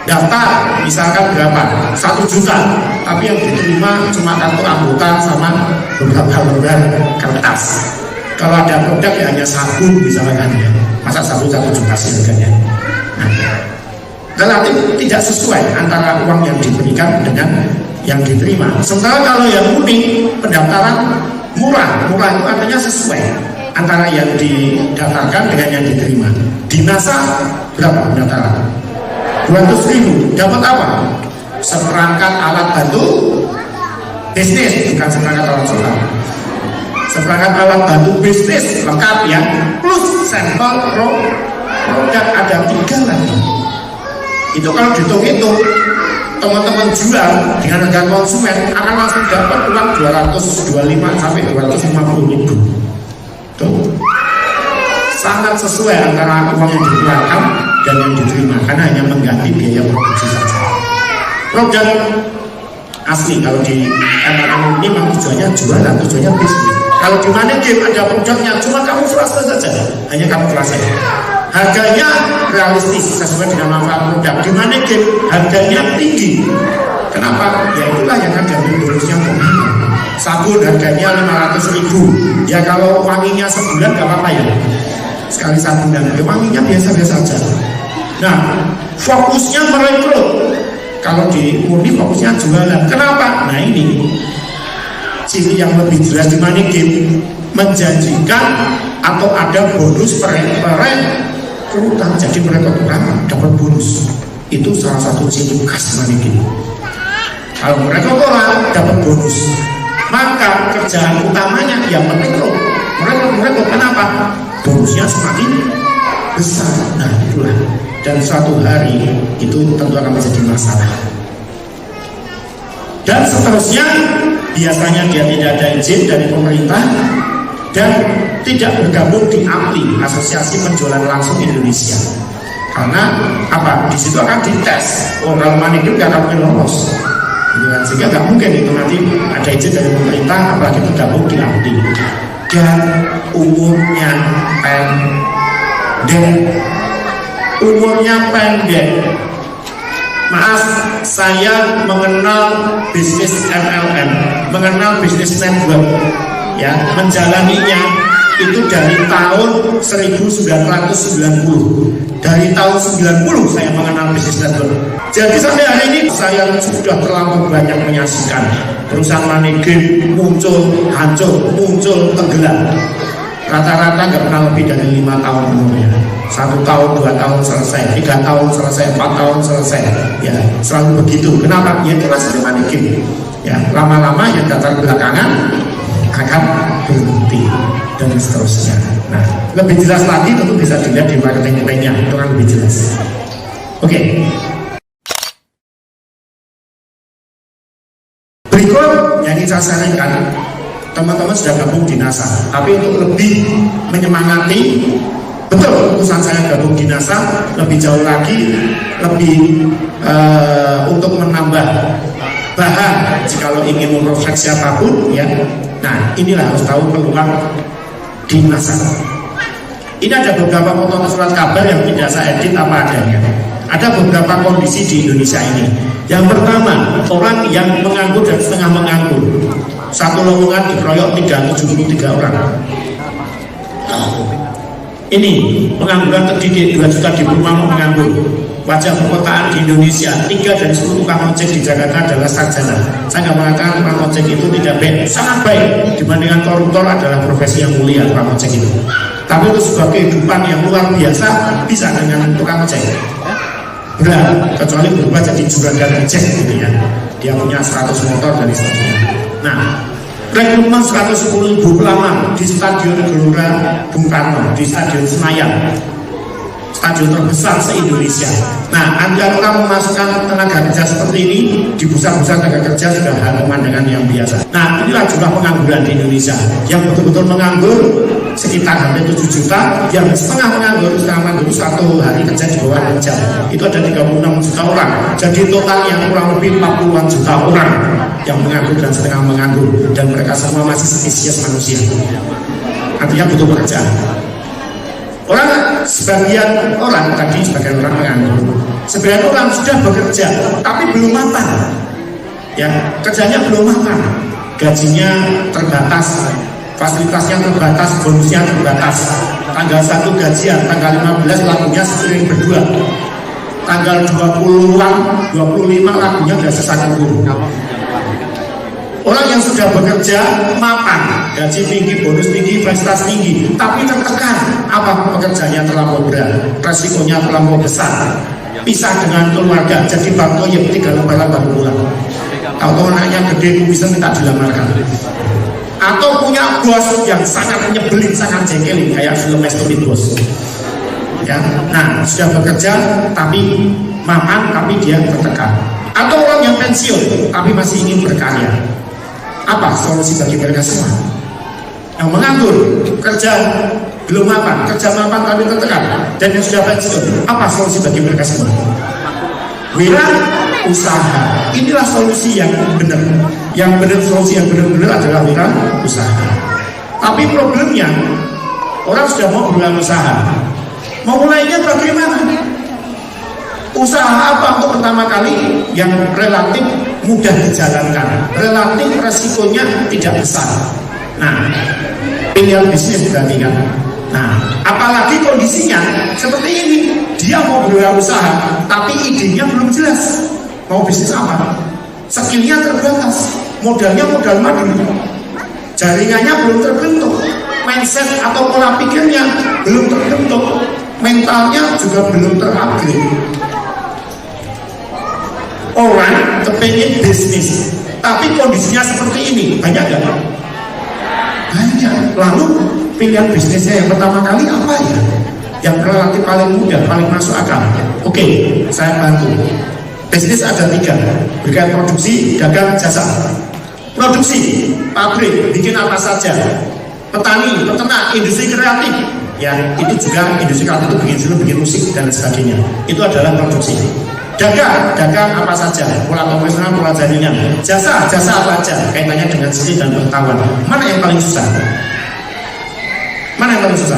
Daftar misalkan berapa? 1 juta, tapi yang diterima cuma kartu anggota sama beberapa lembar kertas. Kalau ada produk ya hanya sabun misalkan ya, masa sabun 1 juta sih harganya. Nah, relatif tidak sesuai antara uang yang diberikan dengan yang diterima. Sementara kalau yang murni pendaftaran murah itu artinya sesuai antara yang didaftarkan dengan yang diterima. Di NASA berapa pendaftaran? 200.000. Dapat apa? Seperangkat alat bantu bisnis, bukan seperangkat alat sholat. Seperangkat alat bantu bisnis lengkap ya, plus sampel produk ada 3 lagi. Itu kalau dihitung-hitung teman-teman jual dengan harga konsumen akan langsung dapat uang 225 sampai 250 ribu. Tuh, sangat sesuai antara uang yang dikeluarkan dan yang diterima karena hanya mengganti biaya produksi saja. Produk asli kalau di MLM ini memang tujuannya jualan, tujuannya bisnis. Kalau di money game ada produknya cuma kamuflase saja, hanya kamuflase. Harganya realistis sesuai dengan manfaat produk. Di money game harganya tinggi. Kenapa? Ya itulah yang ada di bonusnya mahal. Sabun harganya 500.000. Ya kalau wanginya sebulan gak apa-apa ya. Sekali sabunan, ya wanginya biasa-biasa saja. Nah, fokusnya merekrut. Kalau di murni fokusnya jualan. Kenapa? Nah ini ciri yang lebih jelas di money game, menjanjikan atau ada bonus perekrutan. Jadi mereka orang dapat bonus. Itu salah satu ciri khas money game. Kalau mereka orang dapat bonus, maka kerjaan utamanya yang merekrut. Mereka kenapa? Bonusnya semakin besar. Nah itulah. Dan suatu hari itu tentu akan menjadi masalah. Dan seterusnya biasanya dia tidak ada izin dari pemerintah dan tidak bergabung di APLI, Asosiasi Penjualan Langsung Indonesia. Karena apa? Di situ akan dites. Oh, kalau money game nggak akan mungkin lolos. Sehingga nggak mungkin itu nanti ada izin dari pemerintah, apalagi bergabung di APLI. Dan umurnya pendek. Maaf, saya mengenal bisnis MLM, mengenal bisnis network, ya, menjalaninya itu dari tahun 1990. Dari tahun 90 saya mengenal bisnis network. Jadi sampai hari ini saya sudah terlalu banyak menyaksikan perusahaan money game muncul, hancur, muncul, tenggelam. Rata-rata nggak pernah lebih dari 5 tahun umurnya. 1 tahun, 2 tahun selesai, 3 tahun selesai, 4 tahun selesai. Ya, selalu begitu. Kenapa? Ya itulah sistem money game. Ya, lama-lama yang datang belakangan akan berhenti dan seterusnya. Nah, lebih jelas lagi tentu bisa dilihat di marketing plan-nya, itu kan lebih jelas. Oke. Berikut yang ingin saya sarankan, teman-teman sudah gabung di NASA, tapi untuk lebih menyemangati, betul keputusan saya gabung di NASA, lebih jauh lagi, lebih untuk menambah bahan jikalau ingin memproses siapapun, ya. Nah, inilah harus tahu peluang di NASA. Ini ada beberapa foto surat kabar yang tidak saya edit apa adanya. Ada beberapa kondisi di Indonesia ini. Yang pertama, orang yang menganggur dan setengah menganggur. Satu lowongan dikeroyok 373 orang. Ini pengangguran terdidik 2 juta di rumah menganggur. Wajah perkotaan di Indonesia, 3 dari 10 tukang ojek di Jakarta adalah sarjana. Saya nggak mengatakan tukang ojek itu tidak baik, sangat baik. Dibandingkan koruptor adalah profesi yang mulia tukang ojek itu. Tapi itu sebuah kehidupan yang luar biasa, bisa dengan tukang ojek. Berat, kecuali berubah jadi juragan ojek gitu ya. Dia punya 100 motor dan seterusnya. Nah, rekrutmen 110.000 pelamar di Stadion Gelora Bung Karno, di Stadion Senayan, stadion terbesar se-Indonesia. Nah, Anda orang memasukkan tenaga kerja seperti ini di pusat-pusat tenaga kerja sudah hal pemandangan yang biasa. Nah, inilah jumlah pengangguran di Indonesia. Yang betul-betul menganggur sekitar hampir 7 juta, yang setengah menganggur 1 hari kerja di bawah 6 jam, itu ada 36 juta orang. Jadi totalnya kurang lebih 40-an juta orang yang menganggur dan setengah menganggur, dan mereka semua masih spesies manusia, artinya butuh pekerjaan. Sebagian orang menganggur, sebagian orang sudah bekerja tapi belum matang, ya, kerjanya belum matang, gajinya terbatas, fasilitasnya terbatas, bonusnya terbatas. Tanggal 1 gajian, tanggal 15 lagunya sepiring berdua, tanggal 20-an, 25 lagunya udah sesat guru. Orang yang sudah bekerja mapan, gaji tinggi, bonus tinggi, fasilitas tinggi, tapi tertekan. Apa? Pekerjaannya terlalu berat, resikonya terlalu besar, pisah dengan keluarga, jadi bantoyek 3 lebaran baru pulang. Kalau anaknya gede, bisa minta dilamarkan. Atau punya bos yang sangat nyebelin, sangat jengkelin, kayak film Stupid Boss. Ya, nah sudah bekerja tapi mapan, tapi dia tertekan. Atau orang yang pensiun tapi masih ingin berkarya. Apa solusi bagi mereka semua? Yang menganggur, kerja belum mapan, kerja mapan tapi tertekan, dan yang sudah pensiun, apa solusi bagi mereka semua? Wira usaha. Inilah solusi yang benar. Yang benar, solusi yang benar-benar adalah wira usaha. Tapi problemnya, orang sudah mau berwirausaha, mau mulainya bagaimana? Usaha apa untuk pertama kali yang relatif mudah dijalankan, relatif resikonya tidak besar? Nah, tinggal bisnis berarti kan. Nah, apalagi kondisinya seperti ini, dia mau berwirausaha tapi idenya belum jelas mau bisnis apa, skillnya terbatas, modalnya modal madu, jaringannya belum terbentuk, mindset atau pola pikirnya belum terbentuk, mentalnya juga belum terupgrade. Orang kepengen bisnis tapi kondisinya seperti ini, banyak gak? Banyak. Lalu pilihan bisnisnya yang pertama kali apa ya? Yang relatif paling mudah, paling masuk akal. Oke, saya bantu. Bisnis ada 3, berikan produksi, dagang, jasa. Produksi, pabrik, bikin apa saja. Petani, peternak, industri kreatif, ya itu juga industri kreatif itu bikin film, bikin musik dan sebagainya. Itu adalah produksi. Dagang apa saja, pola konvensional, pola jaringan. Jasa apa aja, kaitannya dengan skill dan pengetahuan. Mana yang paling susah? Mana yang paling susah?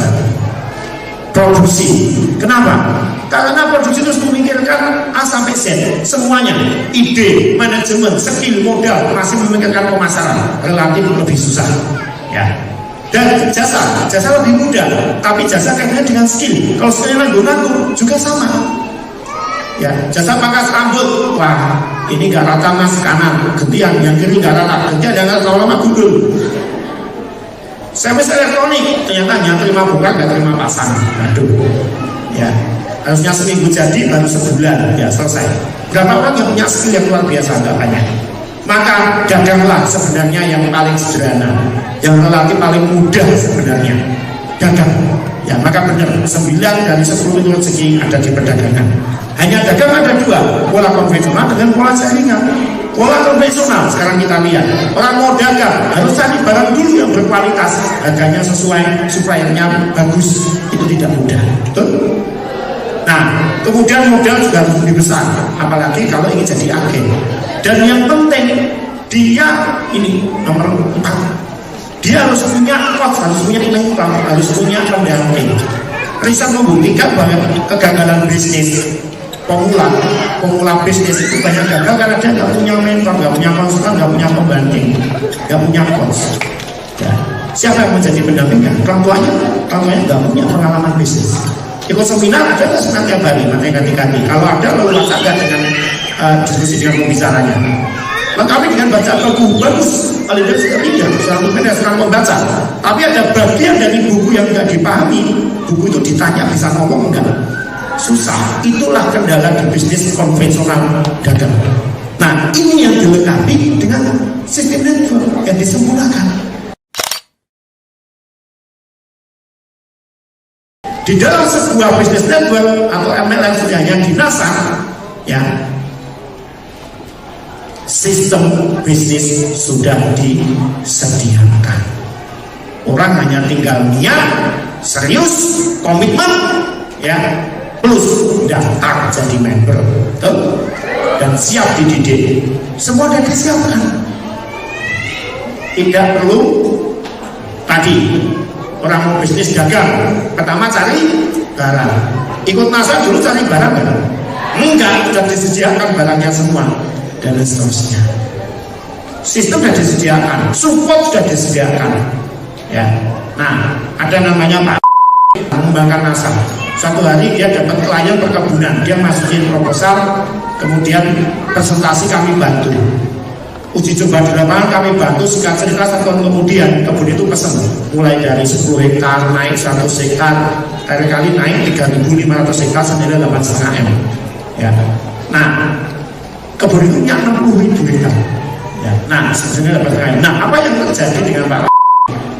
Produksi. Kenapa? Karena produksi itu memikirkan A sampai Z, semuanya, ide, manajemen, skill, modal, masih memikirkan pemasaran, relatif lebih susah. Ya. Dan jasa lebih mudah, tapi jasa kaitannya dengan skill. Kalau skillnya nanggung juga sama. Ya, jasa pangkas rambut, wah ini gak rata mas, kanan gentian, yang kiri gak rata, gentian yang lama gundul. Servis elektronik, ternyata hanya terima bukan, gak terima pasang. Aduh, ya harusnya seminggu jadi, baru sebulan, ya selesai. Berapa orang yang punya skill yang luar biasa, gak banyak. Maka daganglah sebenarnya yang paling sederhana, yang relatif paling mudah sebenarnya. Dagang, ya maka benar 9 dari 10 itu rezeki ada di perdagangan. Hanya dagang ada 2, pola konvensional dengan pola jaringan. Pola konvensional sekarang kita lihat, orang mau dagang harus cari barang dulu yang berkualitas, harganya sesuai, suppliernya bagus, itu tidak mudah, betul? Nah, kemudian modal juga harus lebih besar, apalagi kalau ingin jadi agen. Dan yang penting, dia ini nomor 4. Dia harus punya coach, harus punya mentor, harus punya pendamping. Riset membuktikan bahwa kegagalan bisnis pemula bisnis itu banyak gagal karena dia nggak punya mentor, nggak punya konsultan, nggak punya pembanting, nggak punya coach. Ya. Siapa yang menjadi pendampingnya? Orang tuanya nggak punya pengalaman bisnis. Ikut seminar ada nggak seminar tiap hari, matanya ganti-ganti. Kalau ada, lalu saja dengan diskusi dengan pembicaranya. Lengkapi dengan baca buku bagus, paling tidak 100 menit sekarang membaca. Tapi ada bagian dari buku yang nggak dipahami, buku itu ditanya bisa ngomong enggak? Susah. Itulah kendala di bisnis konvensional dagang. Nah, ini yang dilengkapi dengan sistem network yang disempurnakan. Di dalam sebuah bisnis network atau MLM yang dinasar, ya. Sistem bisnis sudah disediakan. Orang hanya tinggal niat, serius, komitmen, ya, plus daftar jadi member, betul? Dan siap dididik. Semua sudah disiapkan. Tidak perlu tadi orang mau bisnis dagang, pertama cari barang. Ikut NASA dulu cari barang enggak? Enggak, sudah disediakan barangnya semua dan seterusnya. Sistem sudah disediakan, support sudah disediakan. Ya, nah ada namanya Pak mengembangkan NASA. Suatu hari dia dapat klien perkebunan, dia masukin proposal, kemudian presentasi kami bantu. Uji coba di lapangan kami bantu, singkat cerita 1 tahun kemudian kebun itu pesen mulai dari 10 hektar naik 100 hektar, kali naik 3.500 hektar senilai 8,5 M. Ya, nah kebun itu punya 60.000 hektar. Ya, nah senilai 8,5 M. Nah apa yang terjadi dengan Pak?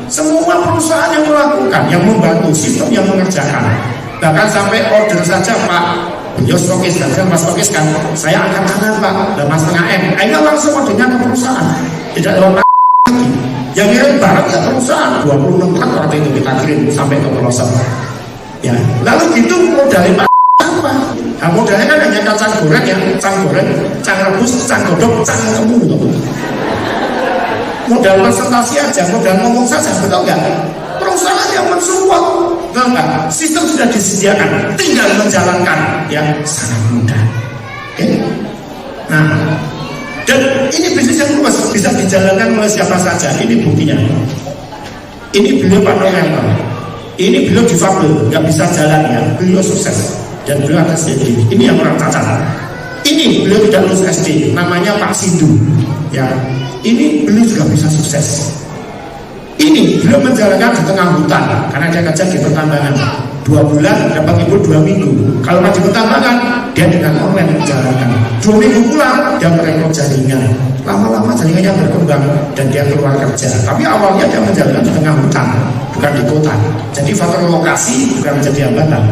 Semua perusahaan yang melakukan, yang membantu, sistem yang mengerjakan, bahkan sampai order saja Pak, beliau stokis dan saya mas stokis kan, saya akan kanan Pak, 8,5 M. Akhirnya langsung ordernya ke perusahaan, tidak lewat lagi. Yang kirim barang ya perusahaan, 26 truk waktu itu kita kirim sampai ke pelosok. Ya, lalu gitu modalnya Pak apa? Nah, modalnya kan hanya kacang goreng ya, cang rebus, cang godok, cang kemu gitu. Modal presentasi aja, modal ngomong saja, betul nggak? Perusahaan yang mensupport, betul nggak? Sistem sudah disediakan, tinggal menjalankan, yang sangat mudah. Oke? Nah, dan ini bisnis yang luas, bisa dijalankan oleh siapa saja. Ini buktinya. Ini beliau Pak Noel, ini beliau difabel, nggak bisa jalan ya, beliau sukses dan beliau ada sendiri. Ini yang orang cacat. Ini beliau tidak lulus SD, namanya Pak Sindu, ya. Ini beliau juga bisa sukses. Ini beliau menjalankan di tengah hutan karena dia kerja di pertambangan 2 bulan dapat libur 2 minggu. Kalau di pertambangan dia dengan online menjalankan 2 minggu pulang dia merekrut jaringan. Lama-lama jaringannya berkembang dan dia keluar kerja. Tapi awalnya dia menjalankan di tengah hutan, bukan di kota. Jadi faktor lokasi bukan menjadi hambatan.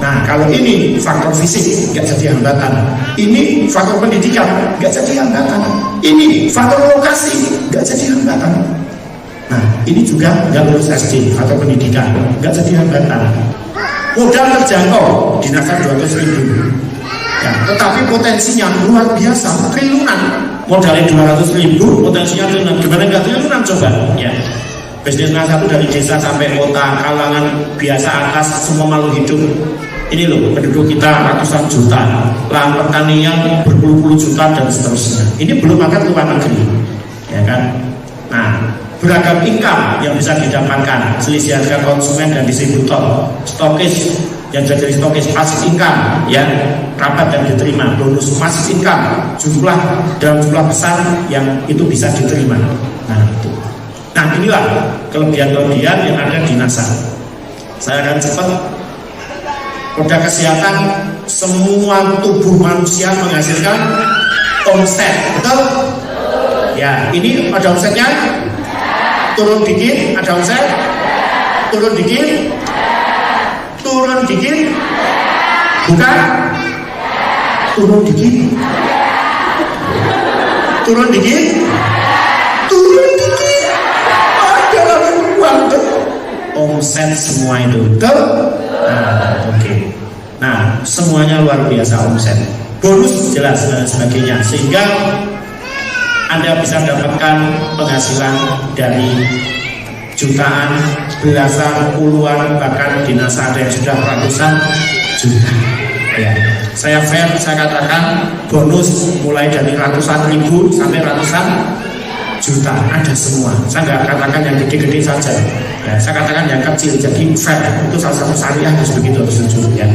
Nah kalau ini faktor fisik nggak jadi hambatan, ini faktor pendidikan nggak jadi hambatan, ini faktor lokasi nggak jadi hambatan. Nah ini juga nggak lulus SD, faktor pendidikan nggak jadi hambatan. Modal terjangkau di NASA 200.000, ya, tetapi potensinya luar biasa, triliunan. Modalnya 200.000, potensinya triliunan. Gimana nggak triliunan coba? Ya. Bisnis NASA itu dari desa sampai kota, kalangan biasa atas, semua makhluk hidup. Ini loh, penduduk kita ratusan juta, lahan pertanian berpuluh-puluh juta dan seterusnya. Ini belum akan luar negeri, ya kan? Nah, beragam income yang bisa didapatkan, selisih harga konsumen dan distributor, stokis yang jadi stokis, passive income, ya, rapat dan diterima, bonus passive income, dalam jumlah besar yang itu bisa diterima. Nah, itu. Nah, inilah kelebihan-kelebihan yang ada di NASA. Saya akan cepat. Produk kesehatan, semua tubuh manusia menghasilkan omset, betul? Ya, ini ada omsetnya. Turun dikit, ada omset. Turun dikit. Turun dikit. Bukan? Turun dikit. Turun dikit. Turun dikit. Ada lagi uang tuh. Omset semua itu, betul? Nah, oke. Nah, semuanya luar biasa omset. Bonus jelas dan sebagainya, sehingga Anda bisa dapatkan penghasilan dari jutaan, belasan, puluhan, bahkan di NASA ada yang sudah ratusan juta. Ya, saya fair, saya katakan bonus mulai dari ratusan ribu sampai ratusan juta, ada semua. Saya nggak katakan yang gede-gede saja. Ya, saya katakan yang kecil, jadi fair itu salah satu syariah harus begitu, harus jujur ya.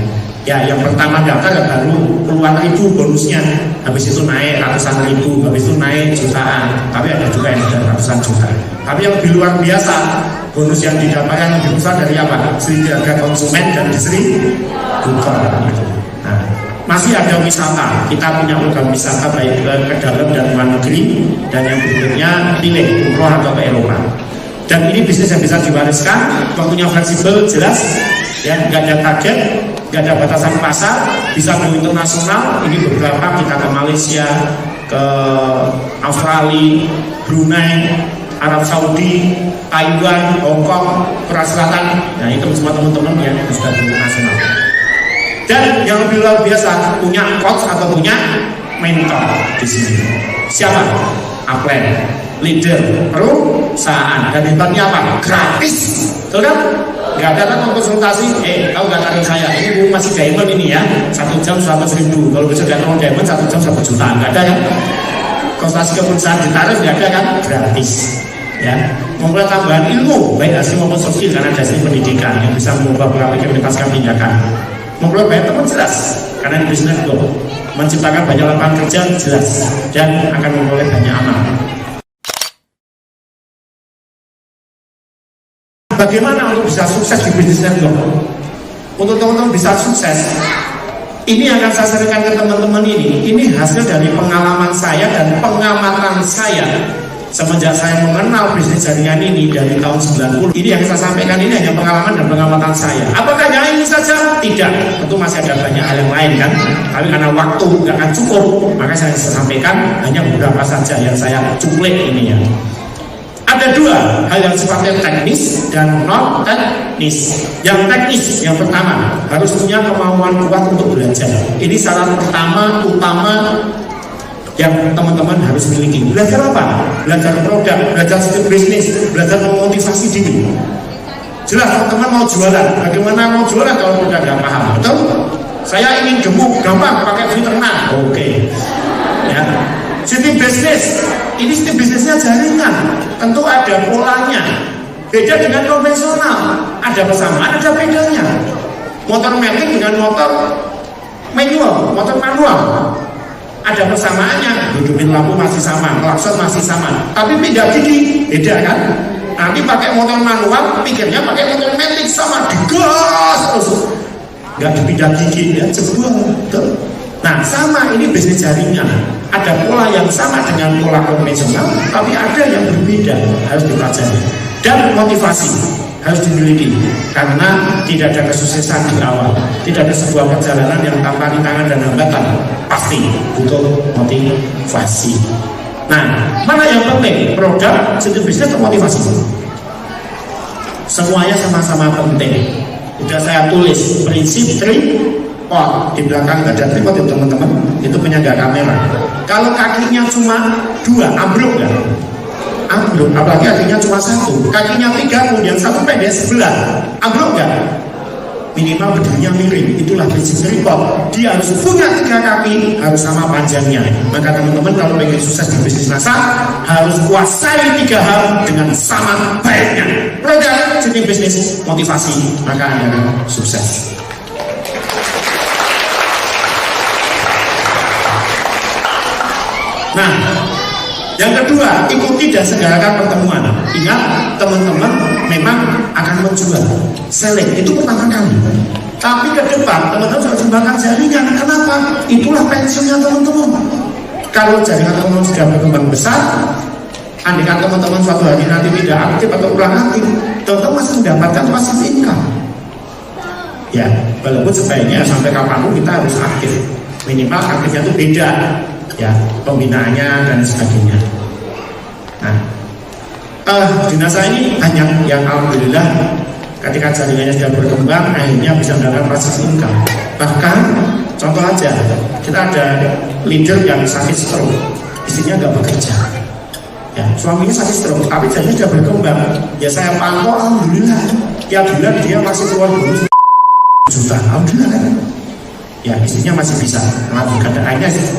Ya, yang pertama daftar ya baru puluhan ribu bonusnya, habis itu naik ratusan ribu, habis itu naik jutaan, tapi ada juga yang sudah ratusan juta. Tapi yang lebih luar biasa, bonus yang didapatkan lebih besar dari apa? Selisih harga konsumen dan distributor. Nah, masih ada wisata, kita punya program wisata baik ke dalam dan luar negeri, dan yang berikutnya pilih umroh atau ke Eropa. Dan ini bisnis yang bisa diwariskan, waktunya fleksibel, jelas, ya, nggak ada target, nggak ada batasan pasar, bisa go internasional. Ini beberapa kita ke Malaysia, ke Australia, Brunei, Arab Saudi, Taiwan, Hongkong, Korea Selatan. Nah itu semua teman-teman yang sudah go nasional. Dan yang lebih luar biasa punya coach atau punya mentor di sini. Siapa? Upline, leader, perusahaan. Dan hebatnya apa? Gratis, betul kan? Gak ada kan konsultasi, kau gak tarik saya, ini masih diamond ini ya, 1 jam 100.000, kalau besok gak tahu diamond 1 jam 1 juta, gak ada ya. Konsultasi ke perusahaan ditarik gak ada kan? Gratis ya. Memulai tambahan ilmu, baik asli maupun soft skill, karena dasar pendidikan yang bisa mengubah pola pikir menuntaskan tindakan. Memulai banyak teman jelas, karena di bisnis go menciptakan banyak lapangan kerja jelas, dan akan memulai banyak amal. Bagaimana untuk bisa sukses di bisnis network? Untuk teman-teman bisa sukses, ini akan saya sampaikan ke teman-teman ini hasil dari pengalaman saya dan pengamatan saya semenjak saya mengenal bisnis jaringan ini dari tahun 90. Ini yang saya sampaikan ini hanya pengalaman dan pengamatan saya. Apakah hanya ini saja? Tidak, tentu masih ada banyak hal yang lain kan. Tapi karena waktu nggak akan cukup, maka saya sampaikan hanya beberapa saja yang saya cuplik ini ya. Ada 2 hal yang sifatnya teknis dan non teknis. Yang teknis, yang pertama harus punya kemauan kuat untuk belajar. Ini syarat pertama utama yang teman-teman harus miliki. Belajar apa? Belajar produk, belajar skill bisnis, belajar memotivasi diri. Jelas teman-teman mau jualan, bagaimana mau jualan kalau udah gak paham? Betul? Saya ingin gemuk, gampang pakai filter nah. Oke. Ya. Sistem bisnis, ini sistem bisnisnya jaringan, tentu ada polanya. Beda dengan konvensional, ada persamaan, ada bedanya. Motor metik dengan motor manual, ada persamaannya. Hidupin lampu masih sama, klakson masih sama, tapi pindah gigi beda kan? Nanti pakai motor manual, pikirnya pakai motor metik sama, digas terus, nggak dipindah gigi ya, jebol. Nah sama ini bisnis jaringan. Ada pola yang sama dengan pola konvensional, tapi ada yang berbeda, harus dipelajari. Dan motivasi harus dimiliki, karena tidak ada kesuksesan di awal, tidak ada sebuah perjalanan yang tanpa rintangan dan hambatan, pasti butuh motivasi. Nah, mana yang penting? Produk, sistem bisnis, atau motivasi? Semuanya sama-sama penting. Sudah saya tulis prinsip di belakang nggak ada tripod ya teman-teman, itu penyangga kamera. Kalau kakinya cuma 2, ambruk nggak? Ambruk, apalagi kakinya cuma 1, kakinya 3 kemudian 1 pendek sebelah, ambruk nggak? Minimal berdirinya miring, itulah prinsip tripod. Dia harus punya 3 kaki, harus sama panjangnya. Maka teman-teman kalau ingin sukses di bisnis NASA, harus kuasai 3 hal dengan sama baiknya. Produk, sistem bisnis, motivasi, maka Anda akan sukses. Nah, yang kedua, ikuti dan selenggarakan pertemuan. Ingat, teman-teman memang akan menjual. Selling itu pertama kali. Tapi ke depan, teman-teman harus mengembangkan jaringan. Kenapa? Itulah pensiunnya teman-teman. Kalau jaringan teman-teman sudah berkembang besar, andaikan teman-teman suatu hari nanti tidak aktif atau kurang aktif, teman-teman masih mendapatkan passive income. Ya, walaupun sebaiknya sampai kapanpun kita harus aktif. Minimal aktifnya itu beda. Ya, pembinaannya dan sebagainya. Nah, di NASA ini banyak yang alhamdulillah ketika jaringannya sudah berkembang akhirnya bisa mendapatkan passive income. Bahkan contoh aja, kita ada leader yang sakit stroke, istrinya nggak bekerja. Ya, suaminya sakit stroke, tapi jaringannya sudah berkembang. Ya saya pantau, alhamdulillah tiap bulan dia masih keluar bonus juta, alhamdulillah kan. Ya, istrinya masih bisa melanjutkan, dan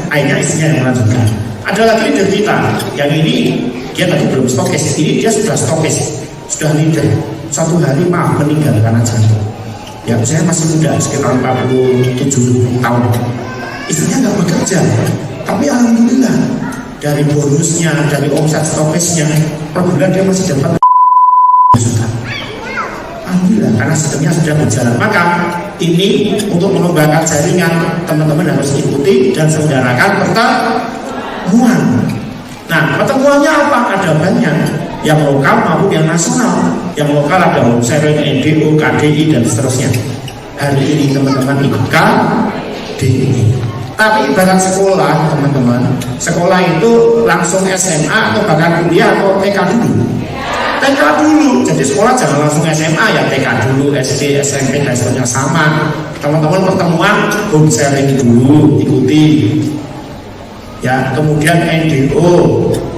akhirnya istrinya yang melanjutkan. Ada lagi leader kita yang ini dia tadi belum stokis, ini dia sudah stokis, sudah leader. Suatu hari meninggal karena jantung. Ya, usianya masih muda, sekitar 47 tahun. Istrinya nggak bekerja, tapi alhamdulillah dari bonusnya, dari omset stokisnya per bulan dia masih dapat juta. Alhamdulillah, karena sistemnya sudah berjalan. Maka ini untuk mengembangkan jaringan, teman-teman harus ikuti dan selenggarakan pertemuan. Nah, pertemuannya apa? Ada banyak, yang lokal maupun yang nasional. Yang lokal ada home sharing, NDO, KDI dan seterusnya. Hari ini teman-teman ikut KDI. Tapi ibarat sekolah, teman-teman, sekolah itu langsung SMA atau bahkan kuliah atau TK dulu. TK dulu, jadi sekolah jangan langsung SMA ya, TK dulu, SD, SMP dan seterusnya sama. Teman-teman pertemuan home sharing dulu, ikuti. Ya, kemudian NDO,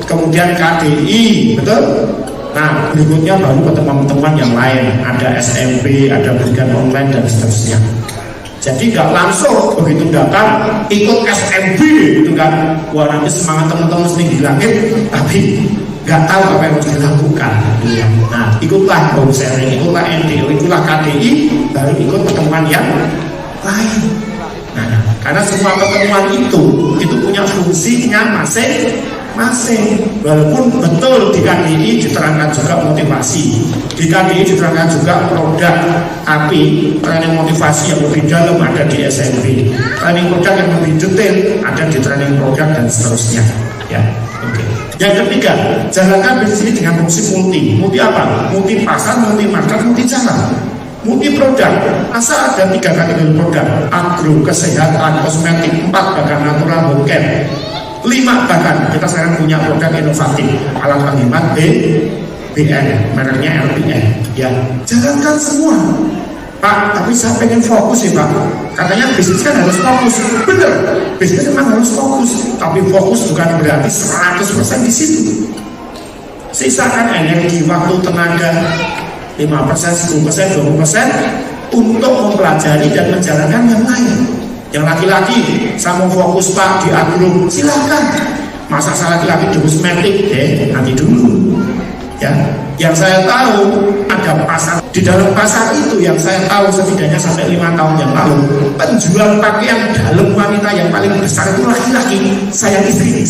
kemudian KDI, betul? Nah, berikutnya baru pertemuan-pertemuan yang lain, ada SMP, ada pendidikan online dan seterusnya. Jadi nggak langsung begitu datang ikut SMB gitu kan, wah nanti semangat teman-teman setinggi langit, tapi nggak tahu apa yang harus dilakukan. Nah, ikutlah home sharing, ikutlah NDO, ikutlah KDI, baru ikut pertemuan yang lain. Nah, karena semua pertemuan itu punya fungsinya masing-masing. Walaupun betul di KDI diterangkan juga motivasi, di KDI diterangkan juga produk, tapi training motivasi yang lebih dalam ada di SMP, training produk yang lebih detail ada di training produk dan seterusnya. Ya, oke. Yang ketiga, jalankan bisnis ini dengan fungsi multi apa? Multi pasar, multi market, multi cara. Multi produk, asal ada 3 kategori produk: agro, kesehatan, kosmetik, 4 bahkan natural, healthcare, 5 bahkan kita sekarang punya produk inovatif alat penghemat BN, mereknya LPN. Ya, jalankan semua. Pak, tapi saya pengen fokus ya Pak. Katanya bisnis kan harus fokus. Bener, bisnis memang harus fokus, tapi fokus bukan berarti 100% di situ. Sisakan energi, waktu, tenaga 5%, 10%, 20% untuk mempelajari dan menjalankan yang lain. Yang laki-laki, saya mau fokus Pak di agro, silakan. Masa saya laki-laki di kosmetik, nanti dulu. Ya, yang saya tahu ada pasar, di dalam pasar itu yang saya tahu setidaknya sampai 5 tahun yang lalu, penjual pakaian dalam wanita yang paling besar itu laki-laki. Sayang istri,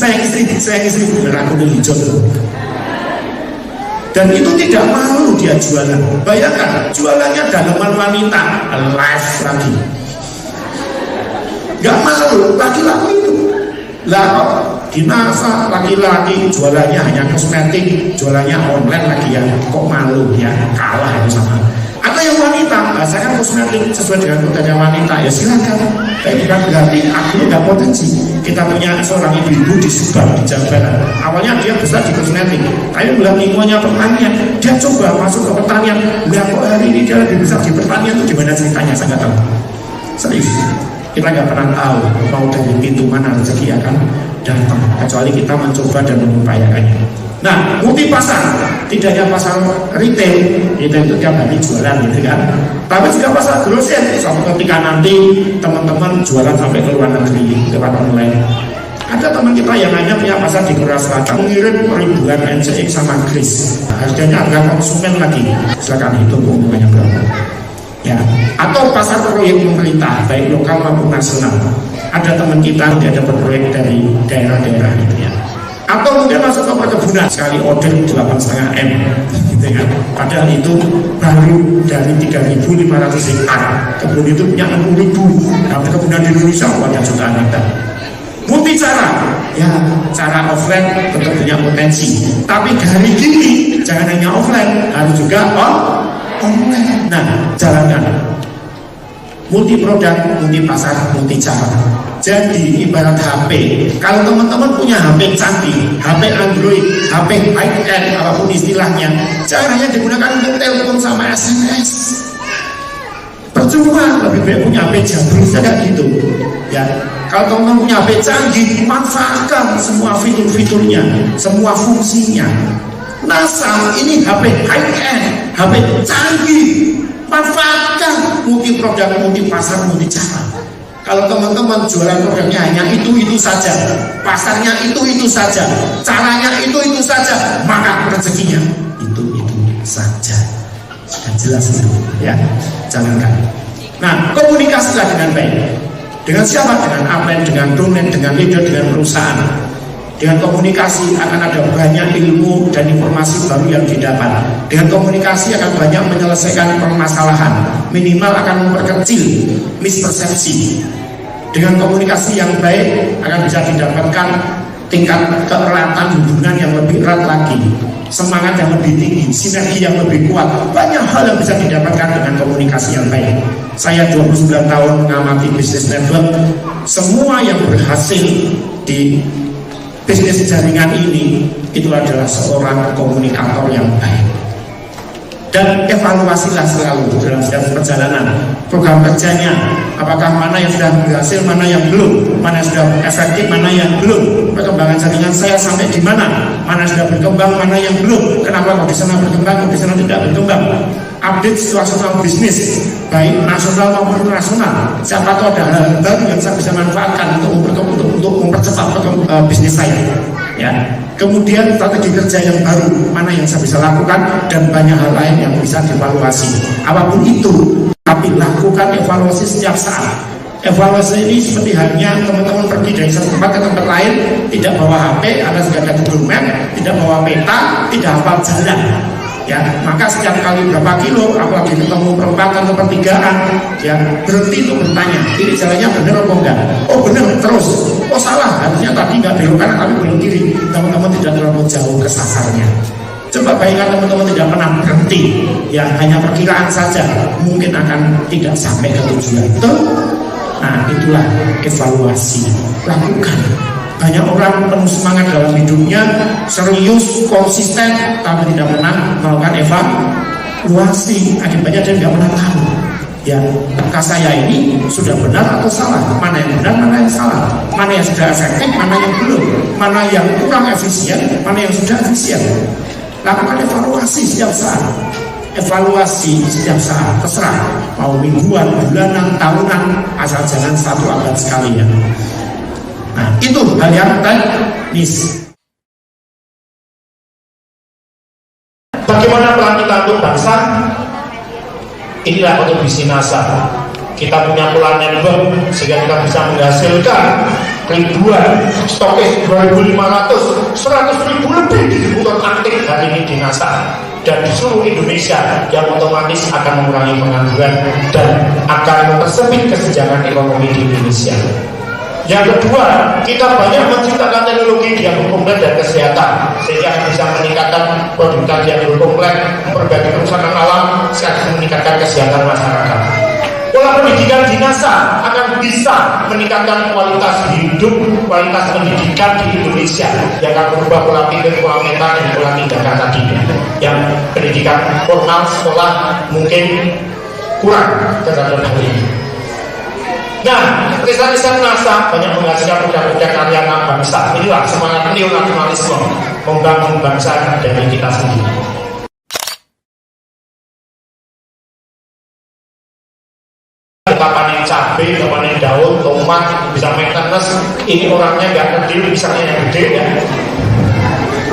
bener aku hijau. Dan itu tidak malu dia jualan. Bayangkan jualannya dalaman wanita, live lagi. Gak malu, laki-laki itu. Lah di NASA laki-laki jualannya hanya kosmetik, jualannya online lagi ya, kok malu ya, kalah itu sama. Atau yang wanita, bahasanya kosmetik sesuai dengan potensi wanita, ya silakan. Tapi bukan berarti aku nggak potensi. Kita punya seorang ibu di Subang, di Jawa Barat. Awalnya dia besar di kosmetik, tapi bulan minggunya pertanian, dia coba masuk ke pertanian. Lihat kok hari ini dia lebih besar di pertanian, itu gimana ceritanya? Saya nggak tahu. Serius, kita nggak pernah tahu mau dari pintu mana rezeki akan datang, kecuali kita mencoba dan mengupayakannya. Nah, multi pasar, tidak hanya pasar retail itu tiap hari jualan gitu kan, tapi juga pasar grosir. Suatu ketika nanti teman-teman jualan sampai ke luar negeri lewat online. Ada teman kita yang hanya punya pasar di Korea Selatan, mengirim ribuan NCX sama Kris, harganya harga konsumen lagi, silakan hitung keuntungannya berapa. Ya, atau pasar proyek pemerintah baik lokal maupun nasional. Ada teman kita dia dapat proyek dari daerah-daerah gitu ya. Atau mungkin masuk ke perkebunan, sekali order 8,5 M gitu ya. Padahal itu baru dari 3.500 hektar. Kebun itu punya 60.000. Nah, perkebunan di Indonesia ada jutaan hektar. Multi cara, ya cara offline tetap punya potensi. Tapi dari gini jangan hanya offline, harus juga online. Nah, jalankan multi produk, multi pasar, multi cara. Jadi ibarat HP, kalau teman-teman punya HP canggih, HP Android, HP high-end, apapun istilahnya, caranya digunakan untuk telepon sama SMS. Percuma, lebih baik punya HP jadul saja gitu. Ya, kalau teman-teman punya HP canggih, manfaatkan semua fitur-fiturnya, semua fungsinya. NASA ini HP high-end, HP canggih, manfaatkan multi produk, multi pasar, multi cara. Kalau teman-teman jualan produknya hanya itu saja, pasarnya itu saja, caranya itu saja, maka rezekinya itu saja. Sudah jelas itu, ya. Jalankan. Nah, komunikasilah dengan baik. Dengan siapa? Dengan upline, dengan domain, dengan leader, dengan perusahaan. Dengan komunikasi akan ada banyak ilmu dan informasi baru yang didapat. Dengan komunikasi akan banyak menyelesaikan permasalahan. Minimal akan memperkecil mispersepsi. Dengan komunikasi yang baik akan bisa didapatkan tingkat keeratan hubungan yang lebih erat lagi. semangat yang lebih tinggi, sinergi yang lebih kuat. Banyak hal yang bisa didapatkan dengan komunikasi yang baik. Saya 29 tahun mengamati bisnis network. Semua yang berhasil di bisnis jaringan ini itu adalah seorang komunikator yang baik. Dan evaluasilah selalu dalam setiap perjalanan program kerjanya, apakah mana yang sudah berhasil, mana yang belum, mana yang sudah efektif, mana yang belum, perkembangan jaringan saya sampai di mana sudah berkembang, mana yang belum, kenapa kok di sana berkembang, kok di sana tidak berkembang. Update situasional bisnis baik nasional maupun internasional, siapa tahu ada hal baru yang saya bisa manfaatkan untuk mempercepat bisnis saya, ya. Kemudian strategi kerja yang baru, mana yang saya bisa lakukan, dan banyak hal lain yang bisa dievaluasi. Apapun itu, tapi lakukan evaluasi setiap saat. Evaluasi ini seperti halnya teman-teman pergi dari satu tempat ke tempat lain, tidak bawa HP, ada segala Google Map, tidak bawa peta, tidak hafal jalan. Ya, maka setiap kali berapa kilo, apalagi ketemu perempatan atau pertigaan, ya berhenti untuk bertanya, ini jalannya benar atau enggak? Oh benar, terus. Oh salah, harusnya tadi nggak belok kanan tapi belok kiri. Teman-teman tidak terlalu jauh ke sasarnya. Coba bayangkan teman-teman tidak pernah berhenti, ya hanya perkiraan saja, mungkin akan tidak sampai ke tujuan. Betul? Nah itulah evaluasi. Lakukan. Banyak orang penuh semangat dalam hidupnya, serius, konsisten, tapi tidak pernah melakukan evaluasi. Akibatnya dia tidak pernah tahu, ya, apakah saya ini sudah benar atau salah, mana yang benar, mana yang salah, mana yang sudah efektif, mana yang belum, mana yang kurang efisien, mana yang sudah efisien. Lakukan evaluasi setiap saat. Evaluasi setiap saat, terserah mau mingguan, bulanan, tahunan, asal jangan 1 abad sekali, ya. Nah, itu hal yang teknis. Bagaimana peran kita untuk bangsa? Inilah kontribusi NASA. Kita punya pelan network sehingga kita bisa menghasilkan ribuan stokis 2.500, 100.000 lebih distributor aktif hari ini di NASA dan di seluruh Indonesia, yang otomatis akan mengurangi pengangguran dan akan mempersempit kesenjangan ekonomi di Indonesia. Yang kedua, kita banyak menciptakan teknologi dialog kompleks dan kesehatan sehingga bisa meningkatkan produktivitas dialog kompleks, memperbaiki kerusakan alam, sekaligus meningkatkan kesehatan masyarakat. Pola pendidikan di NASA akan bisa meningkatkan kualitas hidup, kualitas pendidikan di Indonesia yang akan berubah pola pikir, pola mental, dan pola tindakan tadi. Yang pendidikan formal sekolah mungkin kurang terhadap hal ini. Nah, riset-riset NASA banyak menghasilkan produk-produk karya anak bangsa. Inilah semangat neonasionalisme, membangun bangsa dari kita sendiri. Kita panen cabai, kita panen daun, tomat, bisa maintenance. Ini orangnya nggak kecil, misalnya yang gede, ya.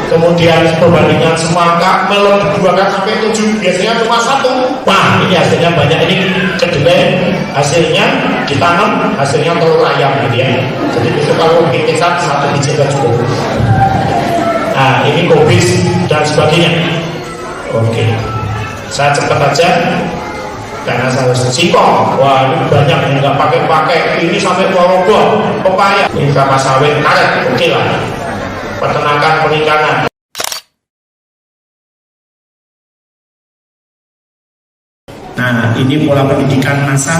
Kemudian perbandingan semangka, melon dibuahkan sampai 7, biasanya cuma 1. Wah, ini hasilnya banyak. Ini kedelai, hasilnya ditanam, hasilnya telur ayam, gitu ya. Jadi besok kalau bikin 1 biji juga cukup. Nah, ini kobis dan sebagainya. Oke, saya cepat aja karena saya harus singkong. Wah, ini banyak yang nggak pakai. Ini sampai Ponorogo, pepaya, ini kelapa sawit, karet, oke lah. Peternakan, perikanan. Nah, ini pola pendidikan NASA.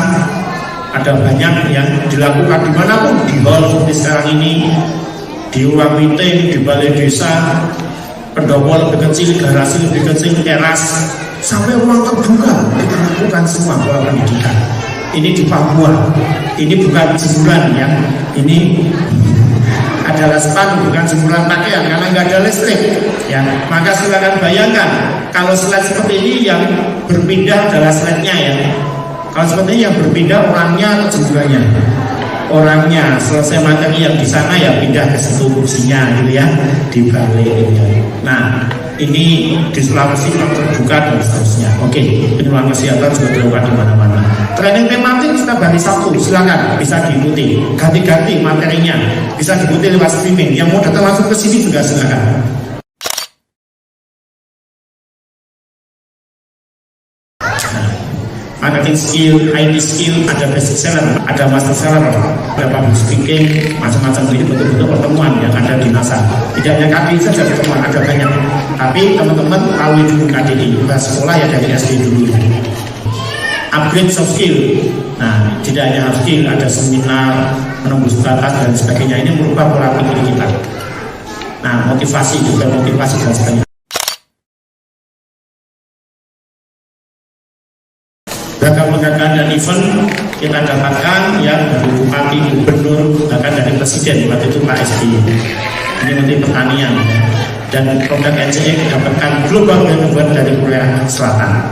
Ada banyak yang dilakukan dimanapun, di hall seperti sekarang ini, di ruang meeting, di balai desa, pendopo lebih kecil, garasi lebih kecil, teras, sampai ruang terbuka. Kita lakukan semua pola pendidikan. Ini di Papua. Ini bukan jemuran, ya. Ini adalah spanduk, bukan jemuran pakaian karena nggak ada listrik, ya. Maka silakan bayangkan kalau slide seperti ini yang berpindah adalah slide-nya, ya. Kalau seperti ini yang berpindah orangnya atau jemurannya, orangnya. Selesai materi yang di sana ya pindah ke situ kursinya, gitu ya, di baliknya. Nah, ini di Sulawesi terbuka dan seterusnya. Oke, penyuluhan kesehatan juga dilakukan di mana-mana. Training tematik setiap hari Sabtu, silakan bisa diikuti. Ganti-ganti materinya, bisa diikuti lewat streaming. Yang mau datang langsung ke sini juga silakan. Nah, materi marketing skill, IT skill, ada basic seller, ada master seller, ada public speaking, macam-macam. Ini betul-betul pertemuan yang ada di NASA. Tidak hanya KDI saja pertemuan, ada banyak. Tapi teman-teman tahu dulu KDI, sekolah ya dari SD dulu. Upgrade soft skill. Nah, tidak hanya hard skill, ada seminar, menembus batas dan sebagainya. Ini merubah pola pikir kita. Nah, motivasi juga, motivasi dan sebagainya. Gagahan dan event kita dapatkan ya dari bupati, gubernur, bahkan dari presiden waktu itu Pak SBY. Ini Menteri Pertanian ya. Dan produk NCE mendapatkan Global Award dari Korea Selatan.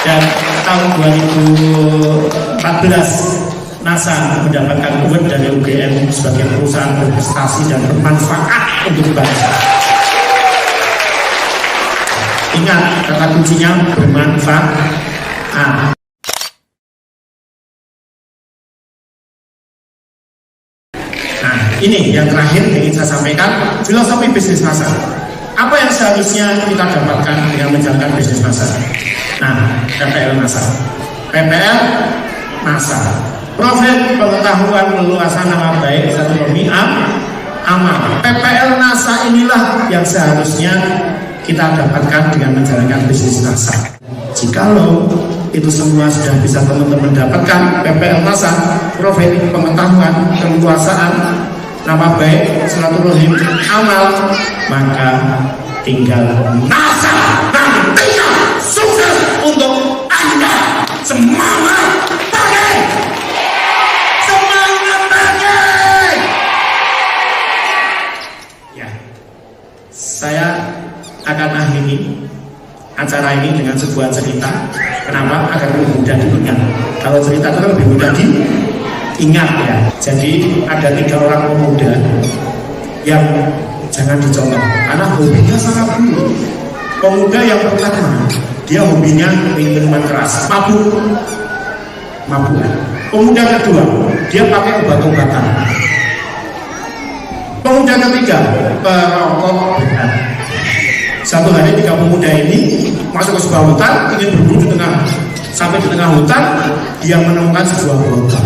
Dan tahun 2014 NASA mendapatkan award dari UGM sebagai perusahaan berprestasi dan bermanfaat untuk bangsa. Ingat kata kuncinya bermanfaat. Nah, ini yang terakhir yang ingin saya sampaikan, filosofi bisnis NASA. Apa yang seharusnya kita dapatkan dengan menjalankan bisnis NASA? Nah, PPL NASA. PPL NASA. Profit, pengetahuan, leluasan, nama baik, satu demi amal. PPL NASA inilah yang seharusnya kita dapatkan dengan menjalankan bisnis NASA. Jikalau itu semua sudah bisa teman-teman dapatkan, PPL NASA, profit, pengetahuan, keleluasaan, nama baik, silaturahim, amal, maka tinggal NASA nantinya sukses untuk Anda. Semangat pakai, semangat pakai. Ya, saya akan akhiri acara ini dengan sebuah cerita. Kenapa? Agar lebih mudah diingat. Kalau cerita itu lebih mudah diingat ya. Jadi ada 3 orang pemuda yang jangan dicontoh karena hobinya sangat buruk. Pemuda yang pertama, dia hobinya minuman keras, mabukan. Pemuda kedua, dia pakai obat-obatan. Pemuda ketiga, perokok berat. Satu hari 3 pemuda ini masuk ke sebuah hutan, ingin berburu di tengah. Sampai di tengah hutan, dia menemukan sebuah botol.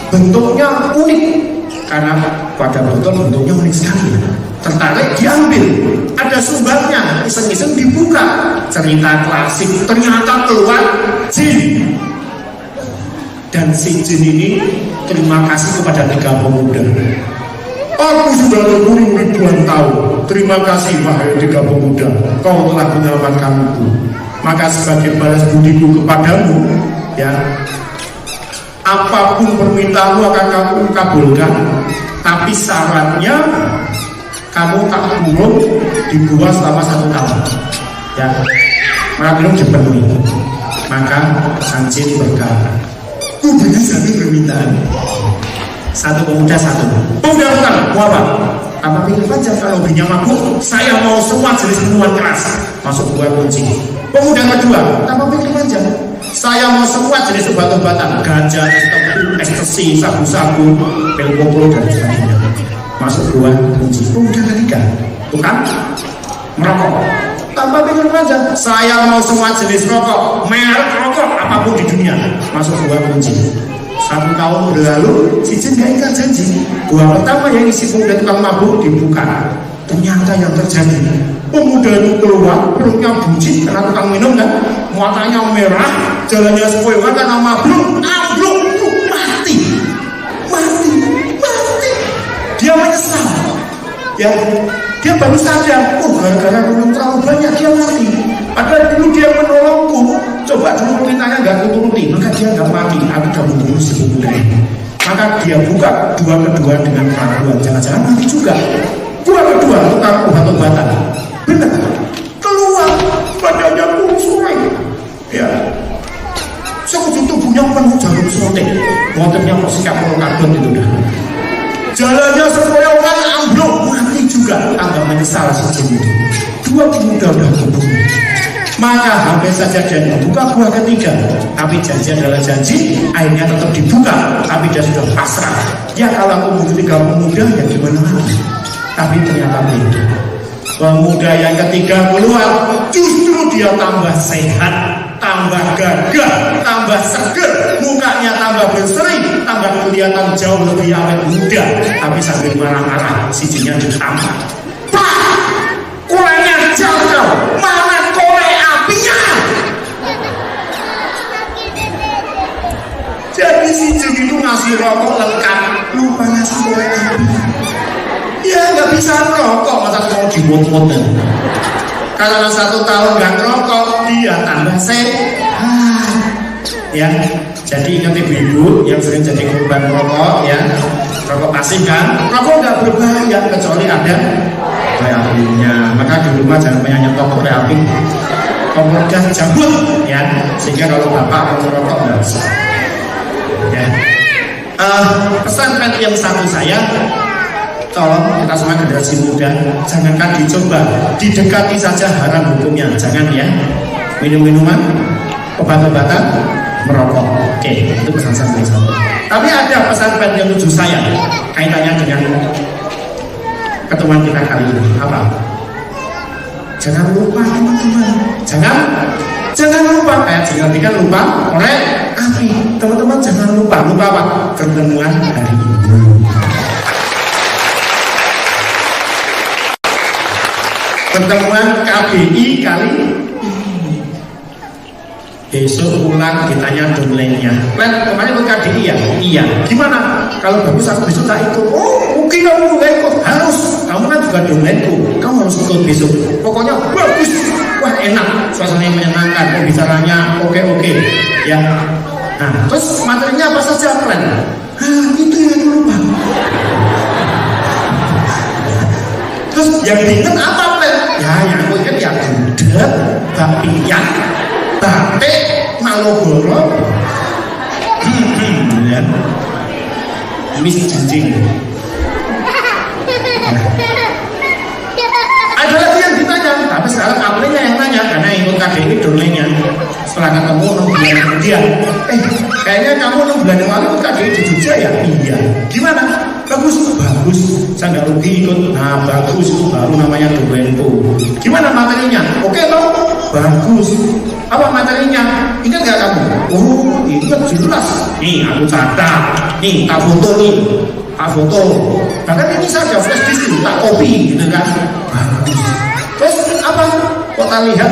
Bentuknya unik, karena pada botol bentuknya unik sekali. Tertarik, diambil. Ada sumbernya, iseng-iseng dibuka. Cerita klasik, ternyata keluar jin. Dan si jin ini terima kasih kepada 3 pemuda. Aku sudah berburu ribuan tahun. Terima kasih wahai 3 pemuda, kau telah menyelamatkanku. Maka sebagai balas budiku kepadamu, ya, apapun permintaanmu akan kamu kabulkan. Tapi syaratnya kamu tak turun di gua selama 1 tahun. Ya, maka belum dipenuhi. Maka Sanjin berkata, ku beri 1 permintaan. 1 pemuda 1. Pemuda bukan, mau apa? Apa pikir saja kalau hobinya mabuk, saya mau semua jenis minuman keras. Masuk gua kunci. Pemuda kedua, apa pikir saja? Saya mau semua jenis obat-obatan, ganja, ekstasi, sabu-sabu, pil koplo dan sebagainya. Masuk gua kunci. Pemuda ketiga, bukan merokok. Tanpa pikir saja, saya mau semua jenis rokok, merek rokok apapun di dunia. Masuk gua kunci. 1 tahun berlalu, si jin gak ingkar janji. Gua pertama yang isi pemuda tukang mabuk dibuka. Ternyata yang terjadi, pemuda itu keluar, perutnya buncit karena tukang minum kan, matanya merah, jalannya sepoi-sepoi karena mabuk, ambruk, mati. Dia menyesal. Ya, dia baru sadar, oh gara-gara minum terlalu banyak dia mati. Padahal dulu dia menolongku. Coba dulu perintahnya gak kuturuti, maka dia gak mati. Aku gak membunuh si pemuda ini. Maka dia buka dua kedua dengan keraguan, jangan-jangan mati juga. Dua kedua tukang obat-obatan. Benar, keluar badannya kurus-kurus. Ya, sekujur tubuhnya penuh jarum suntik. Motornya sikap karbon itu dah. Jalannya sepoyokan ambruk, mati juga. Agak menyesal si jin itu. 2 pemuda udah terbunuh. Maka hampir saja dia membuka gua ketiga, tapi janji adalah janji, akhirnya tetap dibuka, tapi dia sudah pasrah. Ya kalau aku bunuh 3 pemuda, ya gimana lagi? Tapi ternyata beda. Pemuda yang ketiga keluar, justru dia tambah sehat, tambah gagah, tambah seger, mukanya tambah berseri, tambah kelihatan jauh lebih awet muda. Tapi sambil marah-marah, sijinya ditambah. Pak, kurangnya jauh kau, mana korek apinya? Jadi si Jun itu ngasih rokok lengkap, lupa ngasih korek api. Ya nggak bisa rokok, masa mau dimut-mut. Kalau 1 tahun nggak rokok, dia tambah sehat. Ya, jadi ingat ibu-ibu yang sering jadi korban rokok, ya, rokok pasif kan, rokok nggak berbahaya kecuali ada korek apinya. Maka di rumah jangan punya nyetok korek api, kompor gas cabut, ya, sehingga kalau bapak mau rokok nggak usah. Ya. Pesan yang satu saya, tolong kita semua generasi muda, jangankan dicoba, didekati saja haram hukumnya, jangan ya. Minum-minuman, obat-obatan, merokok. Oke, itu pesan saya satu. Tapi ada pesan yang lucu saya kaitannya dengan ketemuan kita kali ini. Apa? Jangan lupa teman-teman, jangan lupa, jangan lupa oleh api, teman-teman, jangan lupa apa? Pertemuan hari ini. Pertemuan KBI kali ini. Besok pulang ditanya domlengnya. Kemarin ke KBI ya? Iya. Gimana? Kalau bagus aku besok tak ikut. Oh, mungkin kamu juga ikut. Harus. Kamu kan juga domlengku. Kamu harus ikut besok. Pokoknya bagus. Wah, enak. Suasananya menyenangkan. Pembicaranya oke. Ya. Nah, terus materinya apa saja keren? Itu yang lupa. Terus yang diingat apa plan? Ya, yang aku ingat ya gudeg, bakpian, batik, Maloboro, ya, mis jinjing. Ada lagi yang ditanya, tapi sekarang apelnya yang nanya karena ikut KDI domlengnya. Setelah ketemu 6 bulan kemudian, kayaknya kamu 6 bulan yang lalu ikut KDI di Jogja ya? Iya. Gimana? Bagus, saya nggak rugi ikut. Nah, bagus, itu baru namanya domlengku. Gimana materinya? Oke toh? Bagus. Apa materinya? Ingat nggak kamu? Oh, ingat jelas. Nih, aku catat. Nih, tak foto nih. Tak foto. Bahkan ini saja flash disk, tak copy, gitu kan? Bagus. Terus apa? Kok tak lihat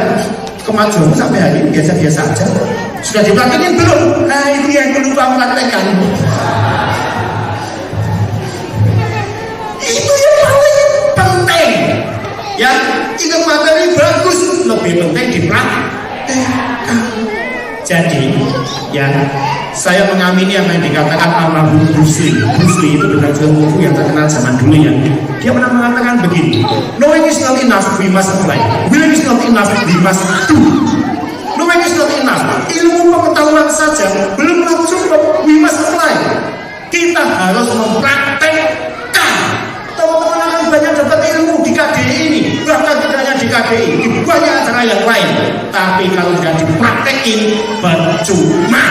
kemajuan sampai hari ini biasa-biasa aja? Sudah dipraktekin belum? Nah, itu yang lupa mempraktekkan. Itu yang paling penting. Ya, ingat materi bagus, lebih penting dipraktekkan. Jadi, ya, saya mengamini apa yang dikatakan almarhum Bruce Lee. Bruce Lee itu benar film buku yang terkenal zaman dulu ya. Dia pernah mengatakan begini, knowing is not enough, we must apply. Willing is not enough, we must do. Knowing is not enough, ilmu pengetahuan saja belum cukup, we must apply. Kita harus mempraktekkan. Teman-teman akan banyak dapat ilmu di KDI ini, bahkan tidak hanya di KDI, di banyak acara yang lain. Tapi kalau tidak dipraktekin, percuma.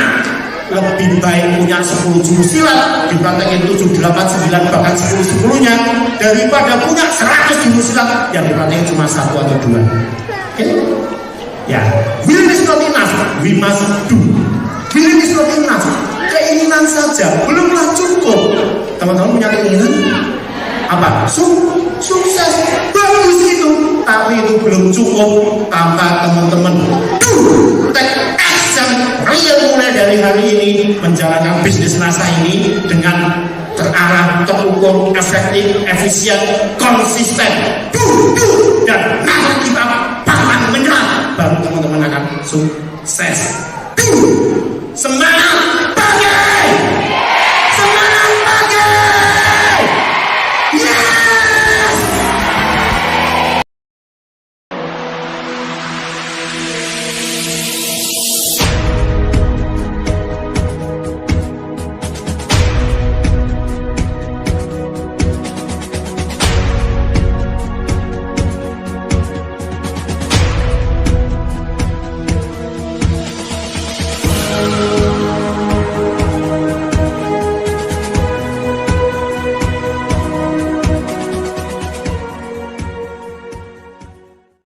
Lebih baik punya 10 jurus silat, dipraktekin 7, 8, 9, bahkan 10-10-nya, daripada punya 100 jurus silat yang dipraktekin cuma 1 atau 2. Oke? Ya, will is not enough, we must do. Will is not enough, keinginan saja belumlah cukup. Teman-teman punya keinginan? Apa? Sukses, bagus itu, tapi itu belum cukup tanpa teman-teman take action real mulai dari hari ini menjalankan bisnis NASA ini dengan terarah, terukur, efektif, efisien, konsisten, dan nanti kita pantang menyerah, baru teman-teman akan sukses. Semangat pagi! Semangat pagi! Yes!